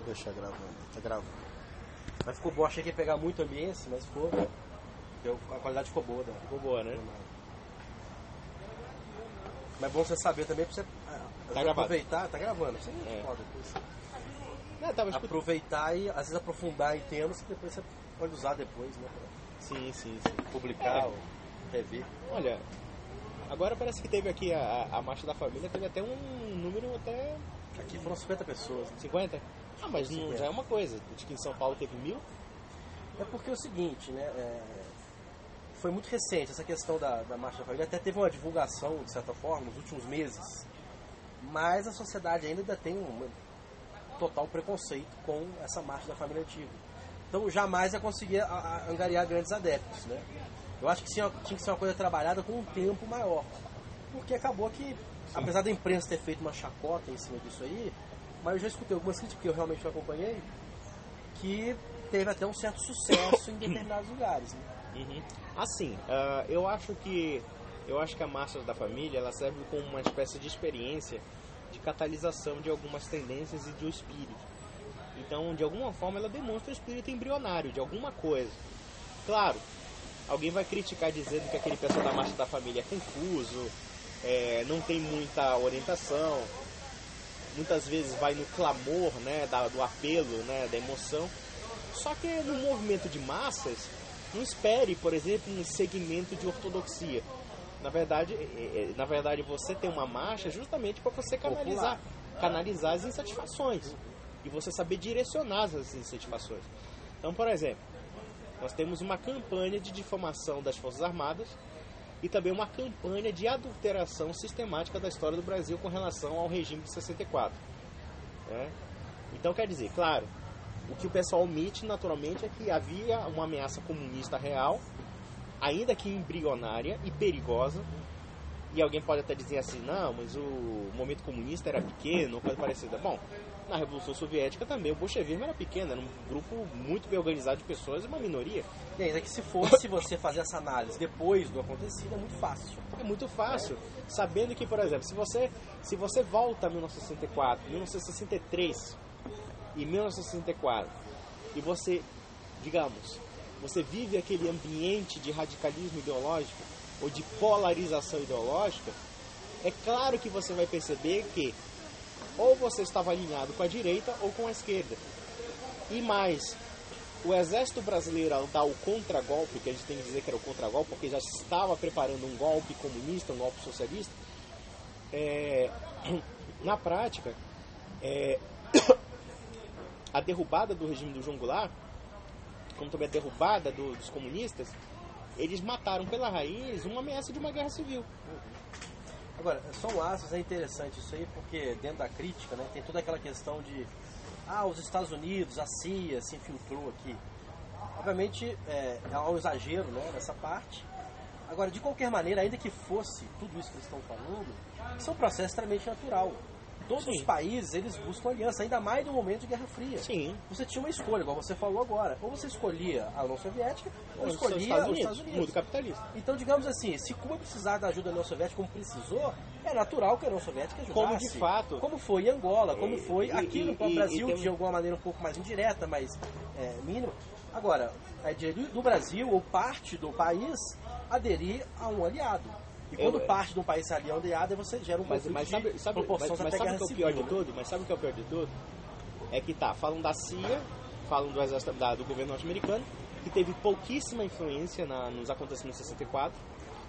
Deixa gravando, tá gravando. Mas ficou bom, achei que ia pegar muito ambiente, mas ficou. A qualidade ficou boa, né? Ficou boa, né? Mas é bom você saber também pra você aproveitar, tá gravando, você pode depois. Aproveitar e às vezes aprofundar em temas que depois você pode usar depois, né? Sim. Publicar ou rever. Olha, agora parece que teve aqui a Marcha da Família, teve até um número até... Aqui foram 50 pessoas. Né? 50? Ah, mas não, já é uma coisa. Acho que em São Paulo teve 1000. É porque é o seguinte, né? Foi muito recente essa questão da Marcha da Família. Até teve uma divulgação, de certa forma, nos últimos meses. Mas a sociedade ainda tem um total preconceito com essa Marcha da Família antiga. Então jamais ia conseguir angariar grandes adeptos, né? Eu acho que tinha que ser uma coisa trabalhada com um tempo maior. Porque acabou que, apesar da imprensa ter feito uma chacota em cima disso aí, mas eu já escutei algumas críticas, que eu realmente não acompanhei, que teve até um certo sucesso em determinados lugares, né? Uhum. Assim, eu acho que a Marcha da Família ela serve como uma espécie de experiência de catalisação de algumas tendências e de um espírito. Então, de alguma forma, ela demonstra o espírito embrionário de alguma coisa. Claro, alguém vai criticar dizendo que aquele pessoal da Marcha da Família é confuso, não tem muita orientação, muitas vezes vai no clamor, né, do apelo, né, da emoção. Só que no movimento de massas, não espere, por exemplo, um segmento de ortodoxia. Na verdade, você tem uma marcha justamente para você canalizar as insatisfações e você saber direcionar as insatisfações. Então, por exemplo, nós temos uma campanha de difamação das Forças Armadas e também uma campanha de adulteração sistemática da história do Brasil com relação ao regime de 64. Né? Então, quer dizer, claro, o que o pessoal omite naturalmente é que havia uma ameaça comunista real, ainda que embrionária e perigosa, e alguém pode até dizer assim, não, mas o momento comunista era pequeno, coisa parecida. Bom, na Revolução Soviética também o bolchevismo era pequeno, era um grupo muito bem organizado de pessoas e uma minoria. E ainda que se fosse você fazer essa análise depois do acontecido, é muito fácil. É muito fácil, sabendo que, por exemplo, se você volta a 1964, 1963 e 1964, e você, digamos, você vive aquele ambiente de radicalismo ideológico ou de polarização ideológica, é claro que você vai perceber que ou você estava alinhado com a direita ou com a esquerda. E mais, o exército brasileiro, ao dar o contragolpe, que a gente tem que dizer que era o contragolpe, porque já estava preparando um golpe comunista, um golpe socialista, na prática, a derrubada do regime do João Goulart, como também a derrubada dos comunistas, eles mataram pela raiz uma ameaça de uma guerra civil. Agora, só um aspas, é interessante isso aí, porque dentro da crítica, né, tem toda aquela questão de os Estados Unidos, a CIA se infiltrou aqui. Obviamente, há um exagero, né, nessa parte. Agora, de qualquer maneira, ainda que fosse tudo isso que eles estão falando, isso é um processo extremamente natural. Todos os países, eles buscam aliança, ainda mais no momento de Guerra Fria. Sim. Você tinha uma escolha, igual você falou agora. Ou você escolhia a União Soviética, ou escolhia os Estados Unidos. Mundo capitalista. Então, digamos assim, se Cuba precisar da ajuda da União Soviética como precisou, é natural que a União Soviética ajudasse. Como de fato. Como foi em Angola, como foi aqui no próprio Brasil, de alguma maneira um pouco mais indireta, mas mínima. Agora, é direito do Brasil, ou parte do país, aderir a um aliado. E quando parte de um país ali é um aliado, você gera um conflito de proporções até guerra civil. Mas sabe o que é o pior de tudo? É que falam da CIA, falam do exército do governo norte-americano, que teve pouquíssima influência nos acontecimentos de 64.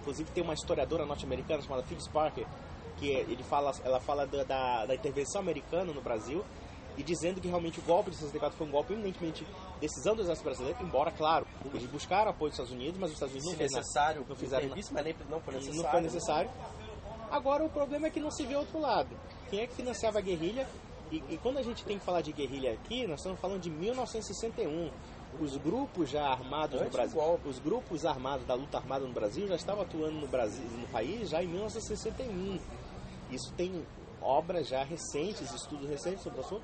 Inclusive tem uma historiadora norte-americana chamada Phyllis Parker, que ela fala da intervenção americana no Brasil, e dizendo que realmente o golpe de 64 foi um golpe eminentemente decisão do exército brasileiro, embora, claro, eles buscaram apoio dos Estados Unidos, mas os Estados Unidos não fizeram nada. Mas não foi necessário. Agora o problema é que não se vê outro lado. Quem é que financiava a guerrilha? E quando a gente tem que falar de guerrilha aqui, nós estamos falando de 1961. Os grupos já armados no Brasil, os grupos armados da luta armada no Brasil já estavam atuando no país já em 1961. Isso tem obras já recentes, estudos recentes sobre o assunto,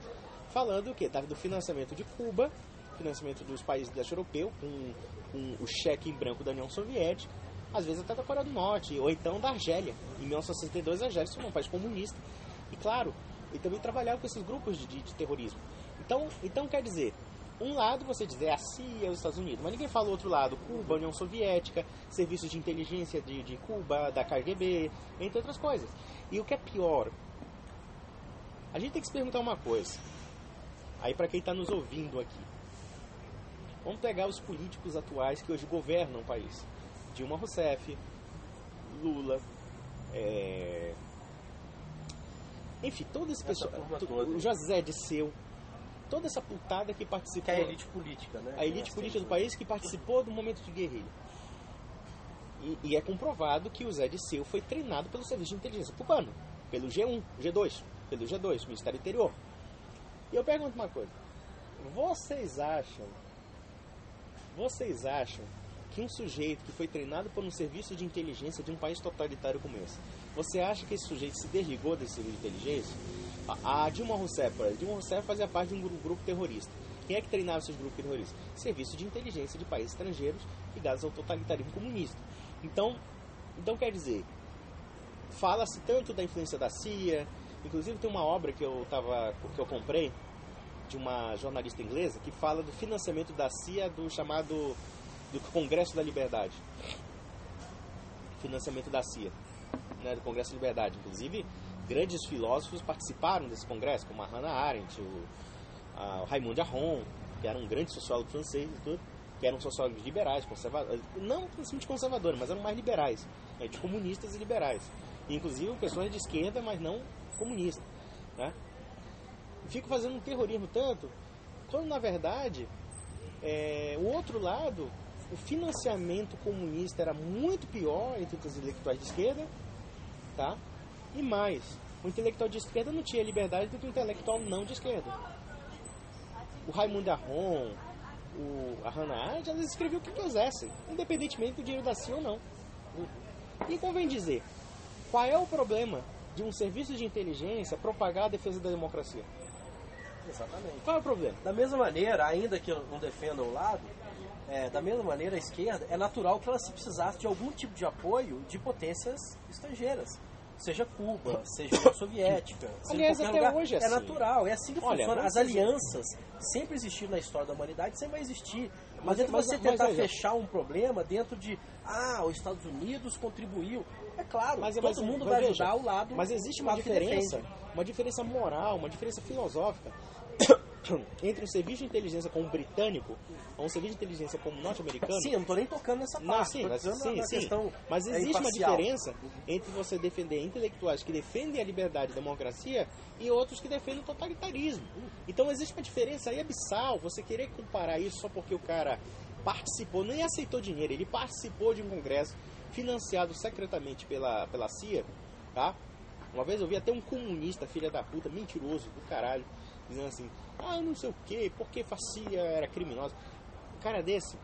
falando o quê? Do financiamento de Cuba, financiamento dos países do leste europeu, com o cheque em branco da União Soviética, às vezes até da Coreia do Norte, ou então da Argélia. Em 1962, a Argélia se tornou um país comunista. E claro, ele também trabalhava com esses grupos de terrorismo. Então quer dizer, um lado você diz a CIA, os Estados Unidos, mas ninguém fala o outro lado, Cuba, União Soviética, serviços de inteligência de Cuba, da KGB, entre outras coisas. E o que é pior, a gente tem que se perguntar uma coisa, aí para quem está nos ouvindo aqui, vamos pegar os políticos atuais que hoje governam o país, Dilma Rousseff, Lula, enfim, todo esse pessoal, o José Dirceu, toda essa putada que participou. Que é a elite política, né? A elite política do país que participou do momento de guerrilha. E é comprovado que o Zé Dirceu foi treinado pelo Serviço de Inteligência cubano, pelo G1, pelo G2, Ministério do Interior. E eu pergunto uma coisa. Vocês acham que um sujeito que foi treinado por um serviço de inteligência de um país totalitário como esse, você acha que esse sujeito se desligou desse serviço de inteligência? A Dilma Rousseff, por exemplo, Dilma Rousseff fazia parte de um grupo terrorista. Quem é que treinava esses grupos terroristas? Serviço de inteligência de países estrangeiros ligados ao totalitarismo comunista. Então quer dizer, fala-se tanto da influência da CIA, inclusive tem uma obra que eu comprei, de uma jornalista inglesa, que fala do financiamento da CIA do chamado do Congresso da Liberdade. Financiamento da CIA, né, do Congresso da Liberdade. Inclusive, grandes filósofos participaram desse congresso, como a Hannah Arendt, o Raymond Aron, que era um grande sociólogo francês e tudo, que eram sociólogos liberais, conservadores, não principalmente conservadores, mas eram mais liberais, de comunistas e liberais. E, inclusive, pessoas de esquerda, mas não comunistas, né? Fico fazendo um terrorismo tanto, quando, na verdade, o outro lado, o financiamento comunista era muito pior entre os intelectuais de esquerda, tá? E mais, o intelectual de esquerda não tinha liberdade do que o intelectual não de esquerda. O Raymond Aron, a Hannah Arendt, elas escreviam o que quisessem, independentemente do dinheiro da CIA ou não. E convém dizer, qual é o problema de um serviço de inteligência propagar a defesa da democracia? Exatamente. Qual é o problema? Da mesma maneira, ainda que eu não defenda o lado, da mesma maneira a esquerda, é natural que ela se precisasse de algum tipo de apoio de potências estrangeiras. Seja Cuba, seja União Soviética, seja aliás, qualquer até lugar. hoje é É assim. natural, é assim que funciona. As dizer. alianças sempre existiram na história da humanidade, sempre vai existir. Mas você tentar fechar um problema dentro de os Estados Unidos contribuiu. É claro, todo mundo vai ajudar o lado. Mas existe uma diferença moral, uma diferença filosófica entre um serviço de inteligência como britânico ou um serviço de inteligência como norte-americano. Sim, eu não estou nem tocando nessa parte. Mas existe uma diferença entre você defender intelectuais que defendem a liberdade e a democracia e outros que defendem o totalitarismo. Então existe uma diferença aí abissal. Você querer comparar isso só porque o cara participou, nem aceitou dinheiro, ele participou de um congresso financiado secretamente pela CIA, tá? Uma vez eu vi até um comunista, filha da puta, mentiroso do caralho, dizendo assim, não sei o que, porque a CIA era criminosa. Um cara desse,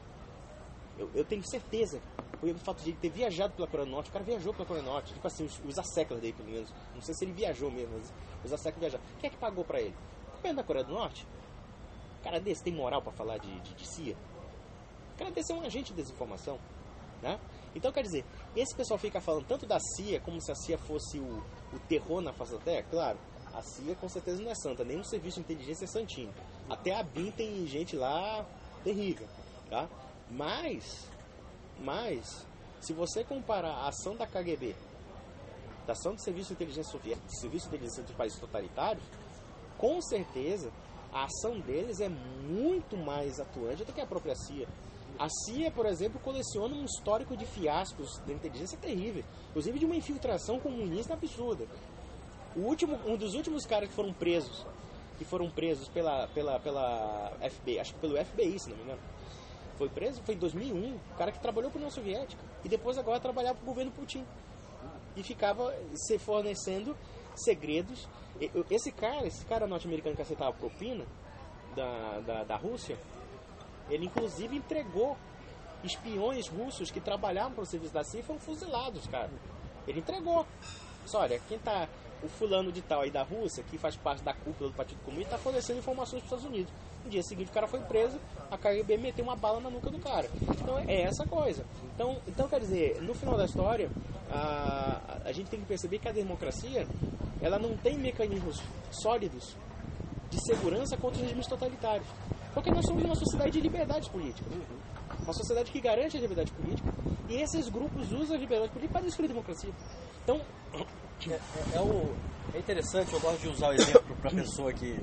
eu tenho certeza, pelo fato de ele ter viajado pela Coreia do Norte, o cara viajou pela Coreia do Norte, tipo assim, os asseclas dele, pelo menos. Não sei se ele viajou mesmo, mas os asseclas viajaram. Quem é que pagou pra ele? O governo da Coreia do Norte? Um cara desse tem moral pra falar de CIA? O cara desse é um agente de desinformação, né? Então, quer dizer, esse pessoal fica falando tanto da CIA, como se a CIA fosse o terror na face da Terra. Claro, a CIA com certeza não é santa, nenhum serviço de inteligência é santinho. Até a BIM tem gente lá terrível, tá? Mas, se você comparar a ação da KGB, da ação do Serviço de Inteligência Soviético, do Serviço de Inteligência dos países totalitários, com certeza a ação deles é muito mais atuante do que a própria CIA. A CIA, por exemplo, coleciona um histórico de fiascos da inteligência terrível, inclusive de uma infiltração comunista absurda. Um dos últimos caras que foram presos pela FBI, acho que pelo FBI, se não me engano, foi preso, foi em 2001, um cara que trabalhou para a União Soviética e depois agora trabalhava para o governo Putin e ficava se fornecendo segredos. Esse cara norte-americano que aceitava propina da Rússia, ele inclusive entregou espiões russos que trabalhavam para o serviço da CIA e foram fuzilados, cara. Ele entregou. Só, olha, quem tá, o fulano de tal aí da Rússia, que faz parte da cúpula do Partido Comunista, está fornecendo informações para os Estados Unidos. No dia seguinte o cara foi preso, a KGB meteu uma bala na nuca do cara. Então é essa coisa. Então quer dizer, no final da história, a gente tem que perceber que a democracia, ela não tem mecanismos sólidos de segurança contra os regimes totalitários. Porque nós somos uma sociedade de liberdade política. Uma sociedade que garante a liberdade política, e esses grupos usam a liberdade política para destruir a democracia. Então, é interessante, eu gosto de usar o exemplo para a pessoa que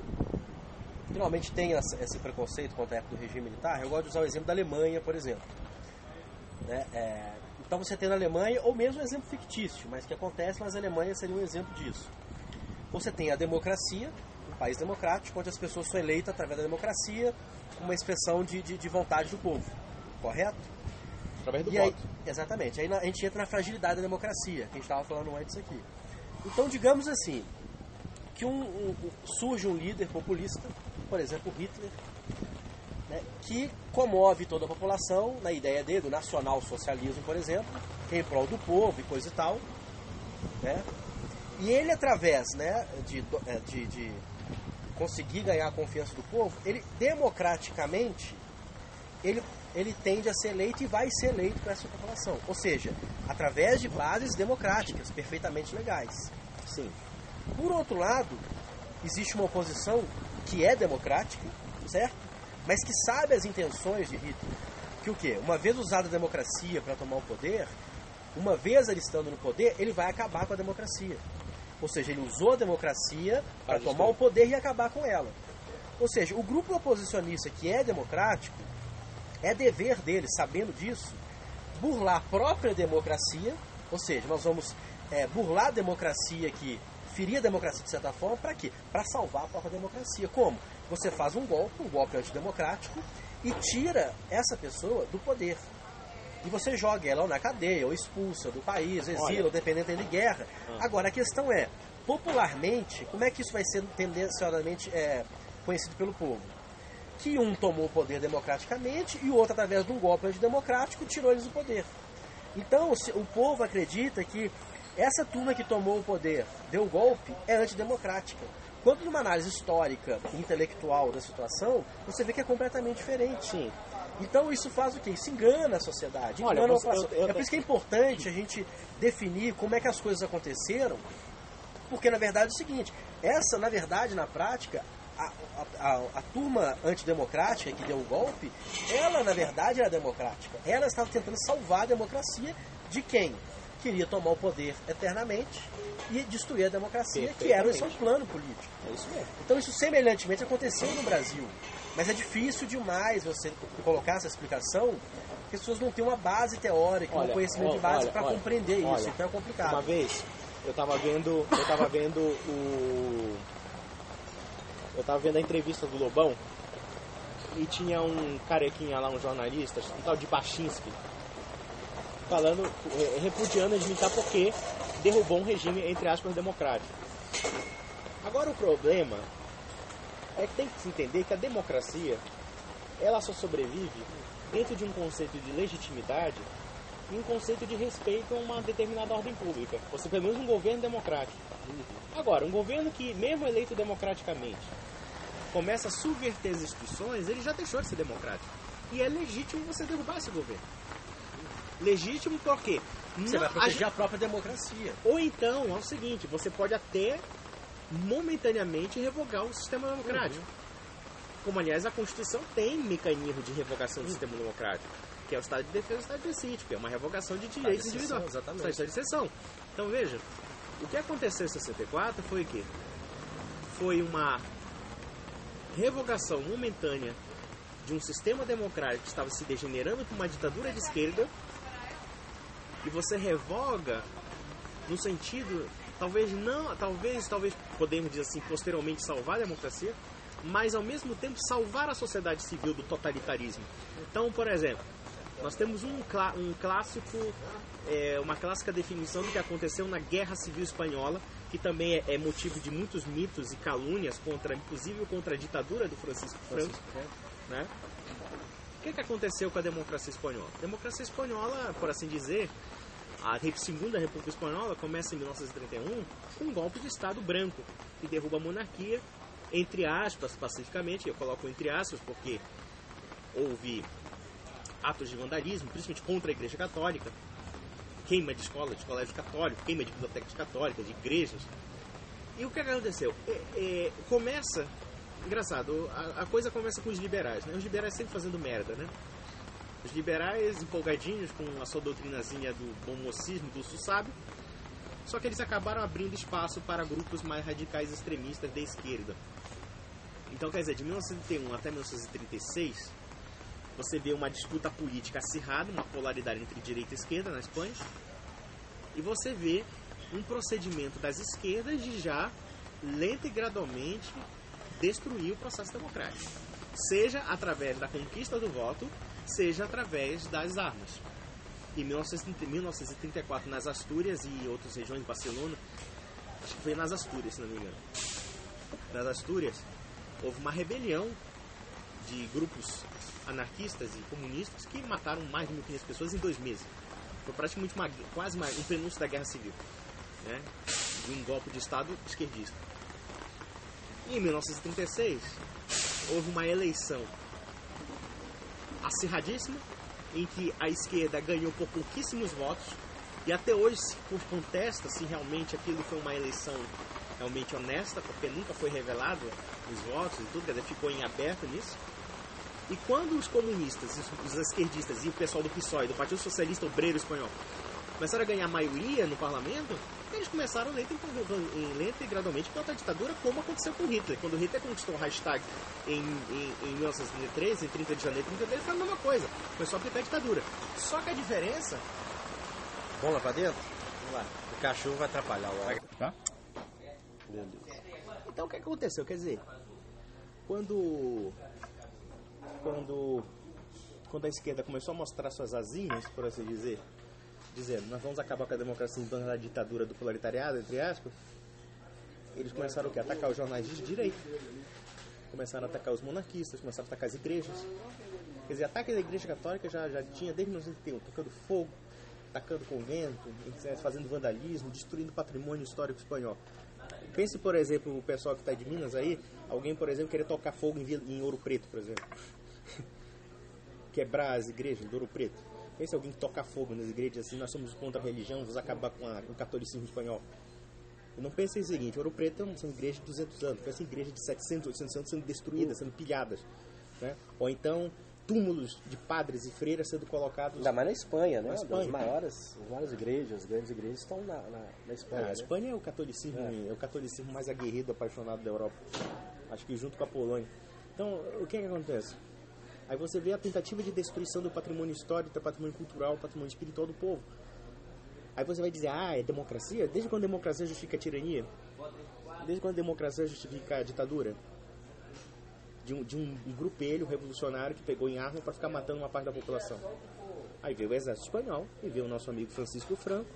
finalmente tem esse preconceito contra a época do regime militar. Eu gosto de usar o exemplo da Alemanha, por exemplo. Então você tem na Alemanha, ou mesmo um exemplo fictício, mas que acontece, mas a Alemanha seria um exemplo disso. Você tem a democracia, um país democrático, onde as pessoas são eleitas através da democracia, uma expressão de vontade do povo, correto? Através do voto. Aí, exatamente. Aí a gente entra na fragilidade da democracia, que a gente estava falando antes aqui. Então, digamos assim, que surge um líder populista, por exemplo, Hitler, né, que comove toda a população na ideia dele, do nacional-socialismo, por exemplo, em prol do povo e coisa e tal, né? E ele, através, né, de conseguir ganhar a confiança do povo, ele democraticamente, ele tende a ser eleito e vai ser eleito por essa população. Ou seja, através de bases democráticas, perfeitamente legais. Sim. Por outro lado, existe uma oposição que é democrática, certo? Mas que sabe as intenções de Hitler. Que o quê? Uma vez usada a democracia para tomar o poder, uma vez ele estando no poder, ele vai acabar com a democracia. Ou seja, ele usou a democracia para tomar o poder e acabar com ela. Ou seja, o grupo oposicionista que é democrático, é dever dele, sabendo disso, burlar a própria democracia, ou seja, nós vamos burlar a democracia que ferir a democracia de certa forma, para quê? Para salvar a própria democracia. Como? Você faz um golpe antidemocrático, e tira essa pessoa do poder. E você joga ela ou na cadeia, ou expulsa do país, exila, ou dependendo de guerra. Agora, a questão é, popularmente, como é que isso vai ser tendenciosamente conhecido pelo povo? Que um tomou o poder democraticamente e o outro, através de um golpe antidemocrático, tirou eles do poder. Então, o povo acredita que essa turma que tomou o poder, deu o golpe, é antidemocrática. Quando numa análise histórica e intelectual da situação, você vê que é completamente diferente. Sim. Então isso faz o quê? Isso engana a sociedade, engana a população. É por isso que é importante a gente definir como é que as coisas aconteceram, porque na verdade é o seguinte, na verdade, na prática, a turma antidemocrática que deu o golpe, ela na verdade era democrática. Ela estava tentando salvar a democracia de quem? Queria tomar o poder eternamente e destruir a democracia, que era o seu plano político. É isso mesmo. Então isso semelhantemente aconteceu no Brasil. Mas é difícil demais você colocar essa explicação, porque as pessoas não têm uma base teórica, um conhecimento de base para compreender isso. Então é complicado. Uma vez, eu estava vendo a entrevista do Lobão, e tinha um carequinha lá, um jornalista, um tal de Baczynski, falando, repudiando a militar porque derrubou um regime, entre aspas, democrático. Agora o problema é que tem que se entender que a democracia, ela só sobrevive dentro de um conceito de legitimidade e um conceito de respeito a uma determinada ordem pública. Ou seja, pelo menos um governo democrático. Agora, um governo que, mesmo eleito democraticamente, começa a subverter as instituições, ele já deixou de ser democrático. E é legítimo você derrubar esse governo. Legítimo porque você vai proteger a própria democracia. Ou então, é o seguinte, você pode até momentaneamente revogar o sistema democrático. Como, aliás, a Constituição tem mecanismo de revogação do sistema democrático, que é o Estado de Defesa e o Estado de Princípio, que é uma revogação de direitos individuais. Exatamente. Estado de exceção. Então, veja, o que aconteceu em 64 foi o quê? Foi uma revogação momentânea de um sistema democrático que estava se degenerando para uma ditadura de esquerda, e você revoga no sentido, talvez podemos dizer assim, posteriormente salvar a democracia, mas ao mesmo tempo salvar a sociedade civil do totalitarismo. Então, por exemplo, nós temos uma clássica definição do que aconteceu na Guerra Civil Espanhola, que também é motivo de muitos mitos e calúnias, inclusive contra a ditadura do Francisco Franco, né? O que aconteceu com a democracia espanhola? A democracia espanhola, por assim dizer, a Segunda República Espanhola começa em 1931 com um golpe de Estado branco, que derruba a monarquia, entre aspas, pacificamente. Eu coloco entre aspas porque houve atos de vandalismo, principalmente contra a Igreja Católica, queima de colégios católicos, queima de bibliotecas católicas, de igrejas. E o que aconteceu? Começa engraçado, a coisa começa com os liberais, né? Os liberais sempre fazendo merda, né? Os liberais empolgadinhos com a sua doutrinazinha do bom mocismo, do sábio, só que eles acabaram abrindo espaço para grupos mais radicais extremistas da esquerda. Então, quer dizer, de 1931 até 1936, você vê uma disputa política acirrada, uma polaridade entre direita e esquerda na Espanha, e você vê um procedimento das esquerdas de já, lenta e gradualmente, destruir o processo democrático. Seja através da conquista do voto, seja através das armas. Em 1934, nas Astúrias e outras regiões de Barcelona, acho que foi nas Astúrias, se não me engano. Nas Astúrias, houve uma rebelião de grupos anarquistas e comunistas que mataram mais de 1.500 pessoas em 2 meses. Foi praticamente quase um prenúncio da Guerra Civil, né? De um golpe de Estado esquerdista. E em 1936, houve uma eleição acirradíssima, em que a esquerda ganhou por pouquíssimos votos, e até hoje se contesta se realmente aquilo foi uma eleição realmente honesta, porque nunca foi revelado os votos e tudo, quer dizer, ficou em aberto nisso. E quando os comunistas, os esquerdistas e o pessoal do PSOE, do Partido Socialista Obreiro Espanhol, começaram a ganhar maioria no parlamento, eles começaram lenta e gradualmente contra a ditadura, como aconteceu com Hitler. Quando Hitler conquistou o Reichstag em 1933, em 30 de janeiro de 1933, foi a mesma coisa. Começou a aplicar a ditadura. Só que a diferença... Vamos lá pra dentro? Vamos lá. O cachorro vai atrapalhar o ar. Tá? Beleza. Então o que aconteceu? Quer dizer, quando a esquerda começou a mostrar suas asinhas, por assim dizer, dizendo, nós vamos acabar com a democracia em torno da ditadura do proletariado, entre aspas, eles começaram o quê? Atacar os jornais de direita, começaram a atacar os monarquistas, começaram a atacar as igrejas. Quer dizer, ataque da igreja católica já tinha desde 1931, tocando fogo, atacando convento, fazendo vandalismo, destruindo patrimônio histórico espanhol. Pense, por exemplo, o pessoal que está de Minas aí, alguém, por exemplo, querer tocar fogo em Ouro Preto, por exemplo. Quebrar as igrejas de Ouro Preto. Pense alguém que toca fogo nas igrejas assim, nós somos contra a religião, vamos acabar com o catolicismo espanhol. E não pense o seguinte, Ouro Preto é uma igreja de 200 anos, pense em igreja de 700, 800 anos sendo destruídas, sendo pilhadas. Né? Ou então túmulos de padres e freiras sendo colocados... Ainda mais na Espanha, né? Na Espanha. As maiores igrejas, as grandes igrejas estão na Espanha. A Espanha é o catolicismo mais aguerrido, apaixonado da Europa. Acho que junto com a Polônia. Então, o que acontece? Aí você vê a tentativa de destruição do patrimônio histórico, do patrimônio cultural, do patrimônio espiritual do povo. Aí você vai dizer, é democracia? Desde quando a democracia justifica a tirania? Desde quando a democracia justifica a ditadura? De um grupelho revolucionário que pegou em arma para ficar matando uma parte da população. Aí veio o exército espanhol e veio o nosso amigo Francisco Franco,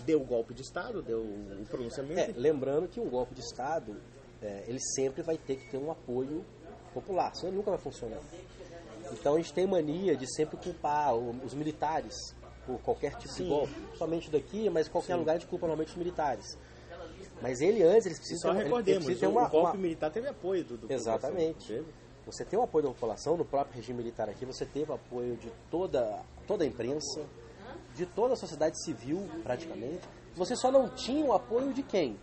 deu o golpe de Estado, deu o pronunciamento. Lembrando que um golpe de Estado, ele sempre vai ter que ter um apoio popular, senão ele nunca vai funcionar. Então a gente tem mania de sempre culpar os militares por qualquer tipo de golpe. Somente daqui, mas em qualquer lugar a gente culpa normalmente os militares. Mas eles precisam... Só recordemos, o golpe militar teve apoio do Exatamente. Você tem o apoio da população, no próprio regime militar aqui, você teve o apoio de toda a imprensa, de toda a sociedade civil, praticamente. Você só não tinha o apoio de quem?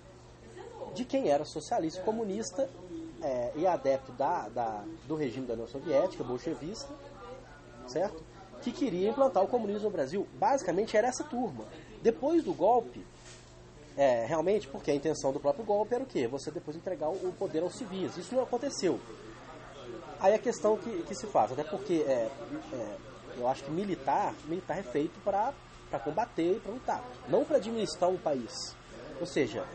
De quem era socialista, comunista e adepto do regime da União Soviética, bolchevista, certo? Que queria implantar o comunismo no Brasil. Basicamente era essa turma. Depois do golpe... realmente, porque a intenção do próprio golpe era o quê? Você depois entregar o poder aos civis. Isso não aconteceu. Aí a questão que se faz, até porque eu acho que militar é feito para combater e para lutar, não para administrar um país. Ou seja,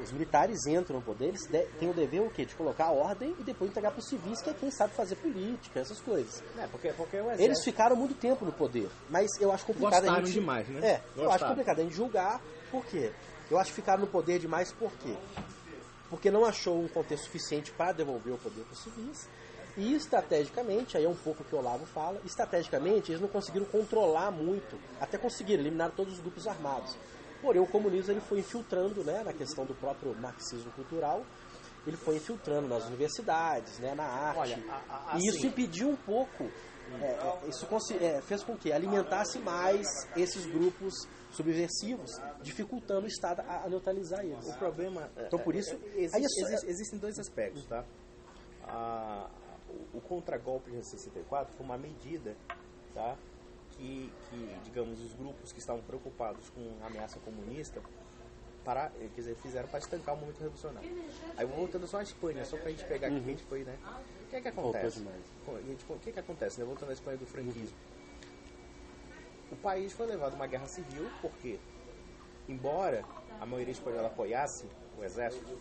os militares entram no poder, eles têm o dever o quê? De colocar a ordem e depois entregar para os civis, que é quem sabe fazer política, essas coisas. Porque o exército... Eles ficaram muito tempo no poder, mas eu acho complicado Gostaram demais, né? Eu acho complicado a gente julgar. Por quê? Eu acho que ficaram no poder demais por quê? Porque não achou um contexto suficiente para devolver o poder para os civis. E estrategicamente, aí é um pouco o que o Olavo fala, estrategicamente eles não conseguiram controlar muito, até conseguiram eliminar todos os grupos armados. Porém, o comunismo ele foi infiltrando, né, na questão do próprio marxismo cultural, ele foi infiltrando nas universidades, né, na arte. Olha, e isso impediu um pouco, fez com que alimentasse mais esses grupos subversivos, dificultando o Estado a neutralizar eles. O problema... Então, por isso... Existem 2 aspectos, tá? o contragolpe de 64 foi uma medida, tá? Que, digamos, os grupos que estavam preocupados com a ameaça comunista fizeram para estancar o movimento revolucionário. Aí voltando só à Espanha, só para a gente pegar aqui que a gente foi, né? O que é que acontece? O que é que acontece, né? Voltando à Espanha do franquismo. O país foi levado a uma guerra civil, porque, embora a maioria espanhola apoiasse o exército,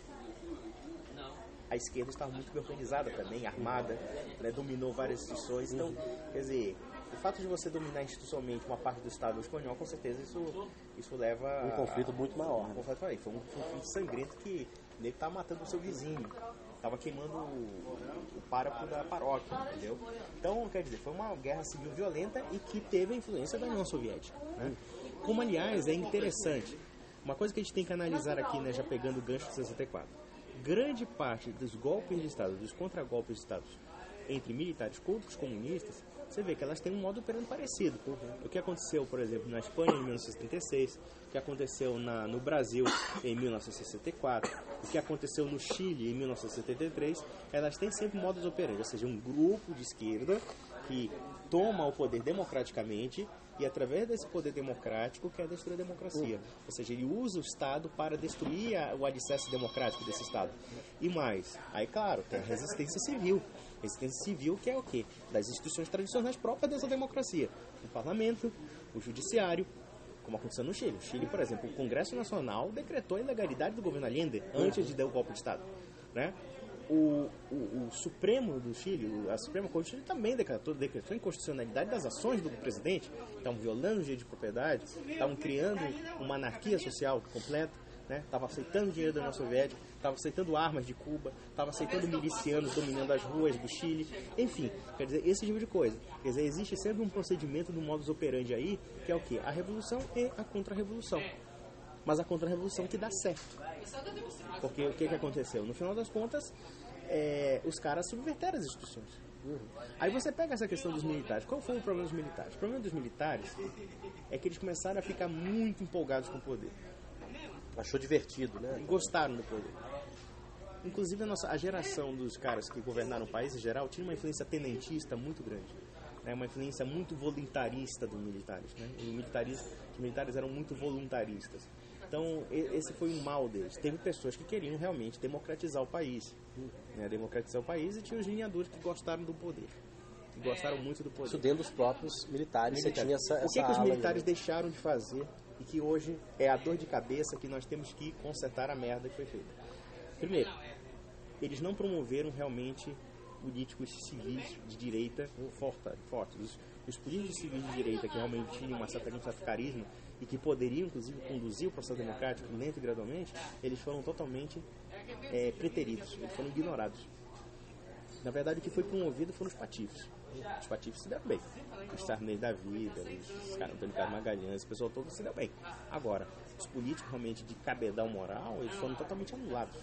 a esquerda estava muito bem organizada também, armada, né? Dominou várias instituições. Então, quer dizer, o fato de você dominar institucionalmente uma parte do Estado espanhol, com certeza isso leva um conflito muito maior. Foi um conflito sangrento que ele estava matando o seu vizinho, estava queimando o pároco da paróquia, entendeu? Então, quer dizer, foi uma guerra civil violenta e que teve a influência da União Soviética, né? Como, aliás, é interessante, uma coisa que a gente tem que analisar aqui, né, já pegando o gancho de 64, grande parte dos golpes de Estado, dos contragolpes de Estado entre militares contra os comunistas, você vê que elas têm um modo operando parecido. O que aconteceu, por exemplo, na Espanha em 1936, o que aconteceu no Brasil em 1964, o que aconteceu no Chile em 1973, elas têm sempre modos operandi, ou seja, um grupo de esquerda que toma o poder democraticamente e através desse poder democrático quer destruir a democracia. Ou seja, ele usa o Estado para destruir o alicerce democrático desse Estado. E mais, aí claro, tem a resistência civil. Resistência civil que é o quê? Das instituições tradicionais próprias dessa democracia. O parlamento, o judiciário, como aconteceu no Chile. No Chile, por exemplo, o Congresso Nacional decretou a ilegalidade do governo Allende antes de dar o golpe de Estado, né? O Supremo do Chile, a Suprema Corte do Chile também decretou a inconstitucionalidade das ações do presidente. Estavam violando o direito de propriedade, estavam criando uma anarquia social completa, né? Estavam aceitando dinheiro da União Soviética, estavam aceitando armas de Cuba, estavam aceitando milicianos dominando as ruas do Chile, enfim, quer dizer, esse tipo de coisa. Quer dizer, existe sempre um procedimento do modus operandi aí, que é o quê? A revolução e a contra-revolução. Mas a contra-revolução que dá certo. Porque o que aconteceu? No final das contas, os caras subverteram as instituições. Aí você pega essa questão dos militares. Qual foi o problema dos militares? O problema dos militares é que eles começaram a ficar muito empolgados com o poder. Achou divertido, né? Gostaram do poder. Inclusive a geração dos caras que governaram o país em geral tinha uma influência tenentista muito grande. Uma influência muito voluntarista dos militares, né? Os militares eram muito voluntaristas. Então, esse foi um mal deles. Teve pessoas que queriam realmente democratizar o país. Né? Democratizar o país, e tinha os linhadores que gostaram do poder. Que gostaram muito do poder. Isso dentro dos próprios militares. Você tinha essa o que os militares deixaram de fazer e que hoje é a dor de cabeça que nós temos que consertar a merda que foi feita? Primeiro, eles não promoveram realmente políticos civis de direita fortes. Os políticos civis de direita que realmente tinham um certo carisma e que poderiam, inclusive, conduzir o processo democrático lento e gradualmente, eles foram totalmente preteridos, eles foram ignorados. Na verdade, o que foi promovido foram os patifes. Os patifes se deram bem. Os Sarney da vida, os Antônio Carlos Magalhães, o pessoal todo se deu bem. Agora, os políticos realmente de cabedal moral, eles foram totalmente anulados.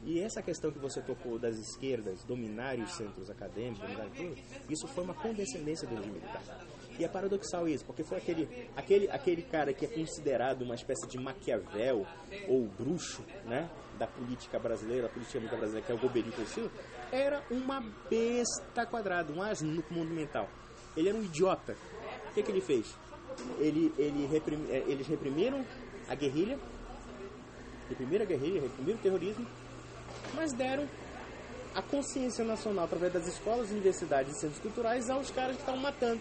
E essa questão que você tocou das esquerdas dominarem os centros acadêmicos, dominarem tudo, isso foi uma condescendência do regime militar. E é paradoxal isso, porque foi aquele cara que é considerado uma espécie de Maquiavel ou bruxo, né, da política brasileira, da política brasileira, que é o Gobernador Silva, era uma besta quadrada, um asno monumental. Ele era um idiota. O que ele fez? Eles reprimiram a guerrilha, reprimiram o terrorismo, mas deram a consciência nacional através das escolas, universidades e centros culturais aos caras que estavam matando,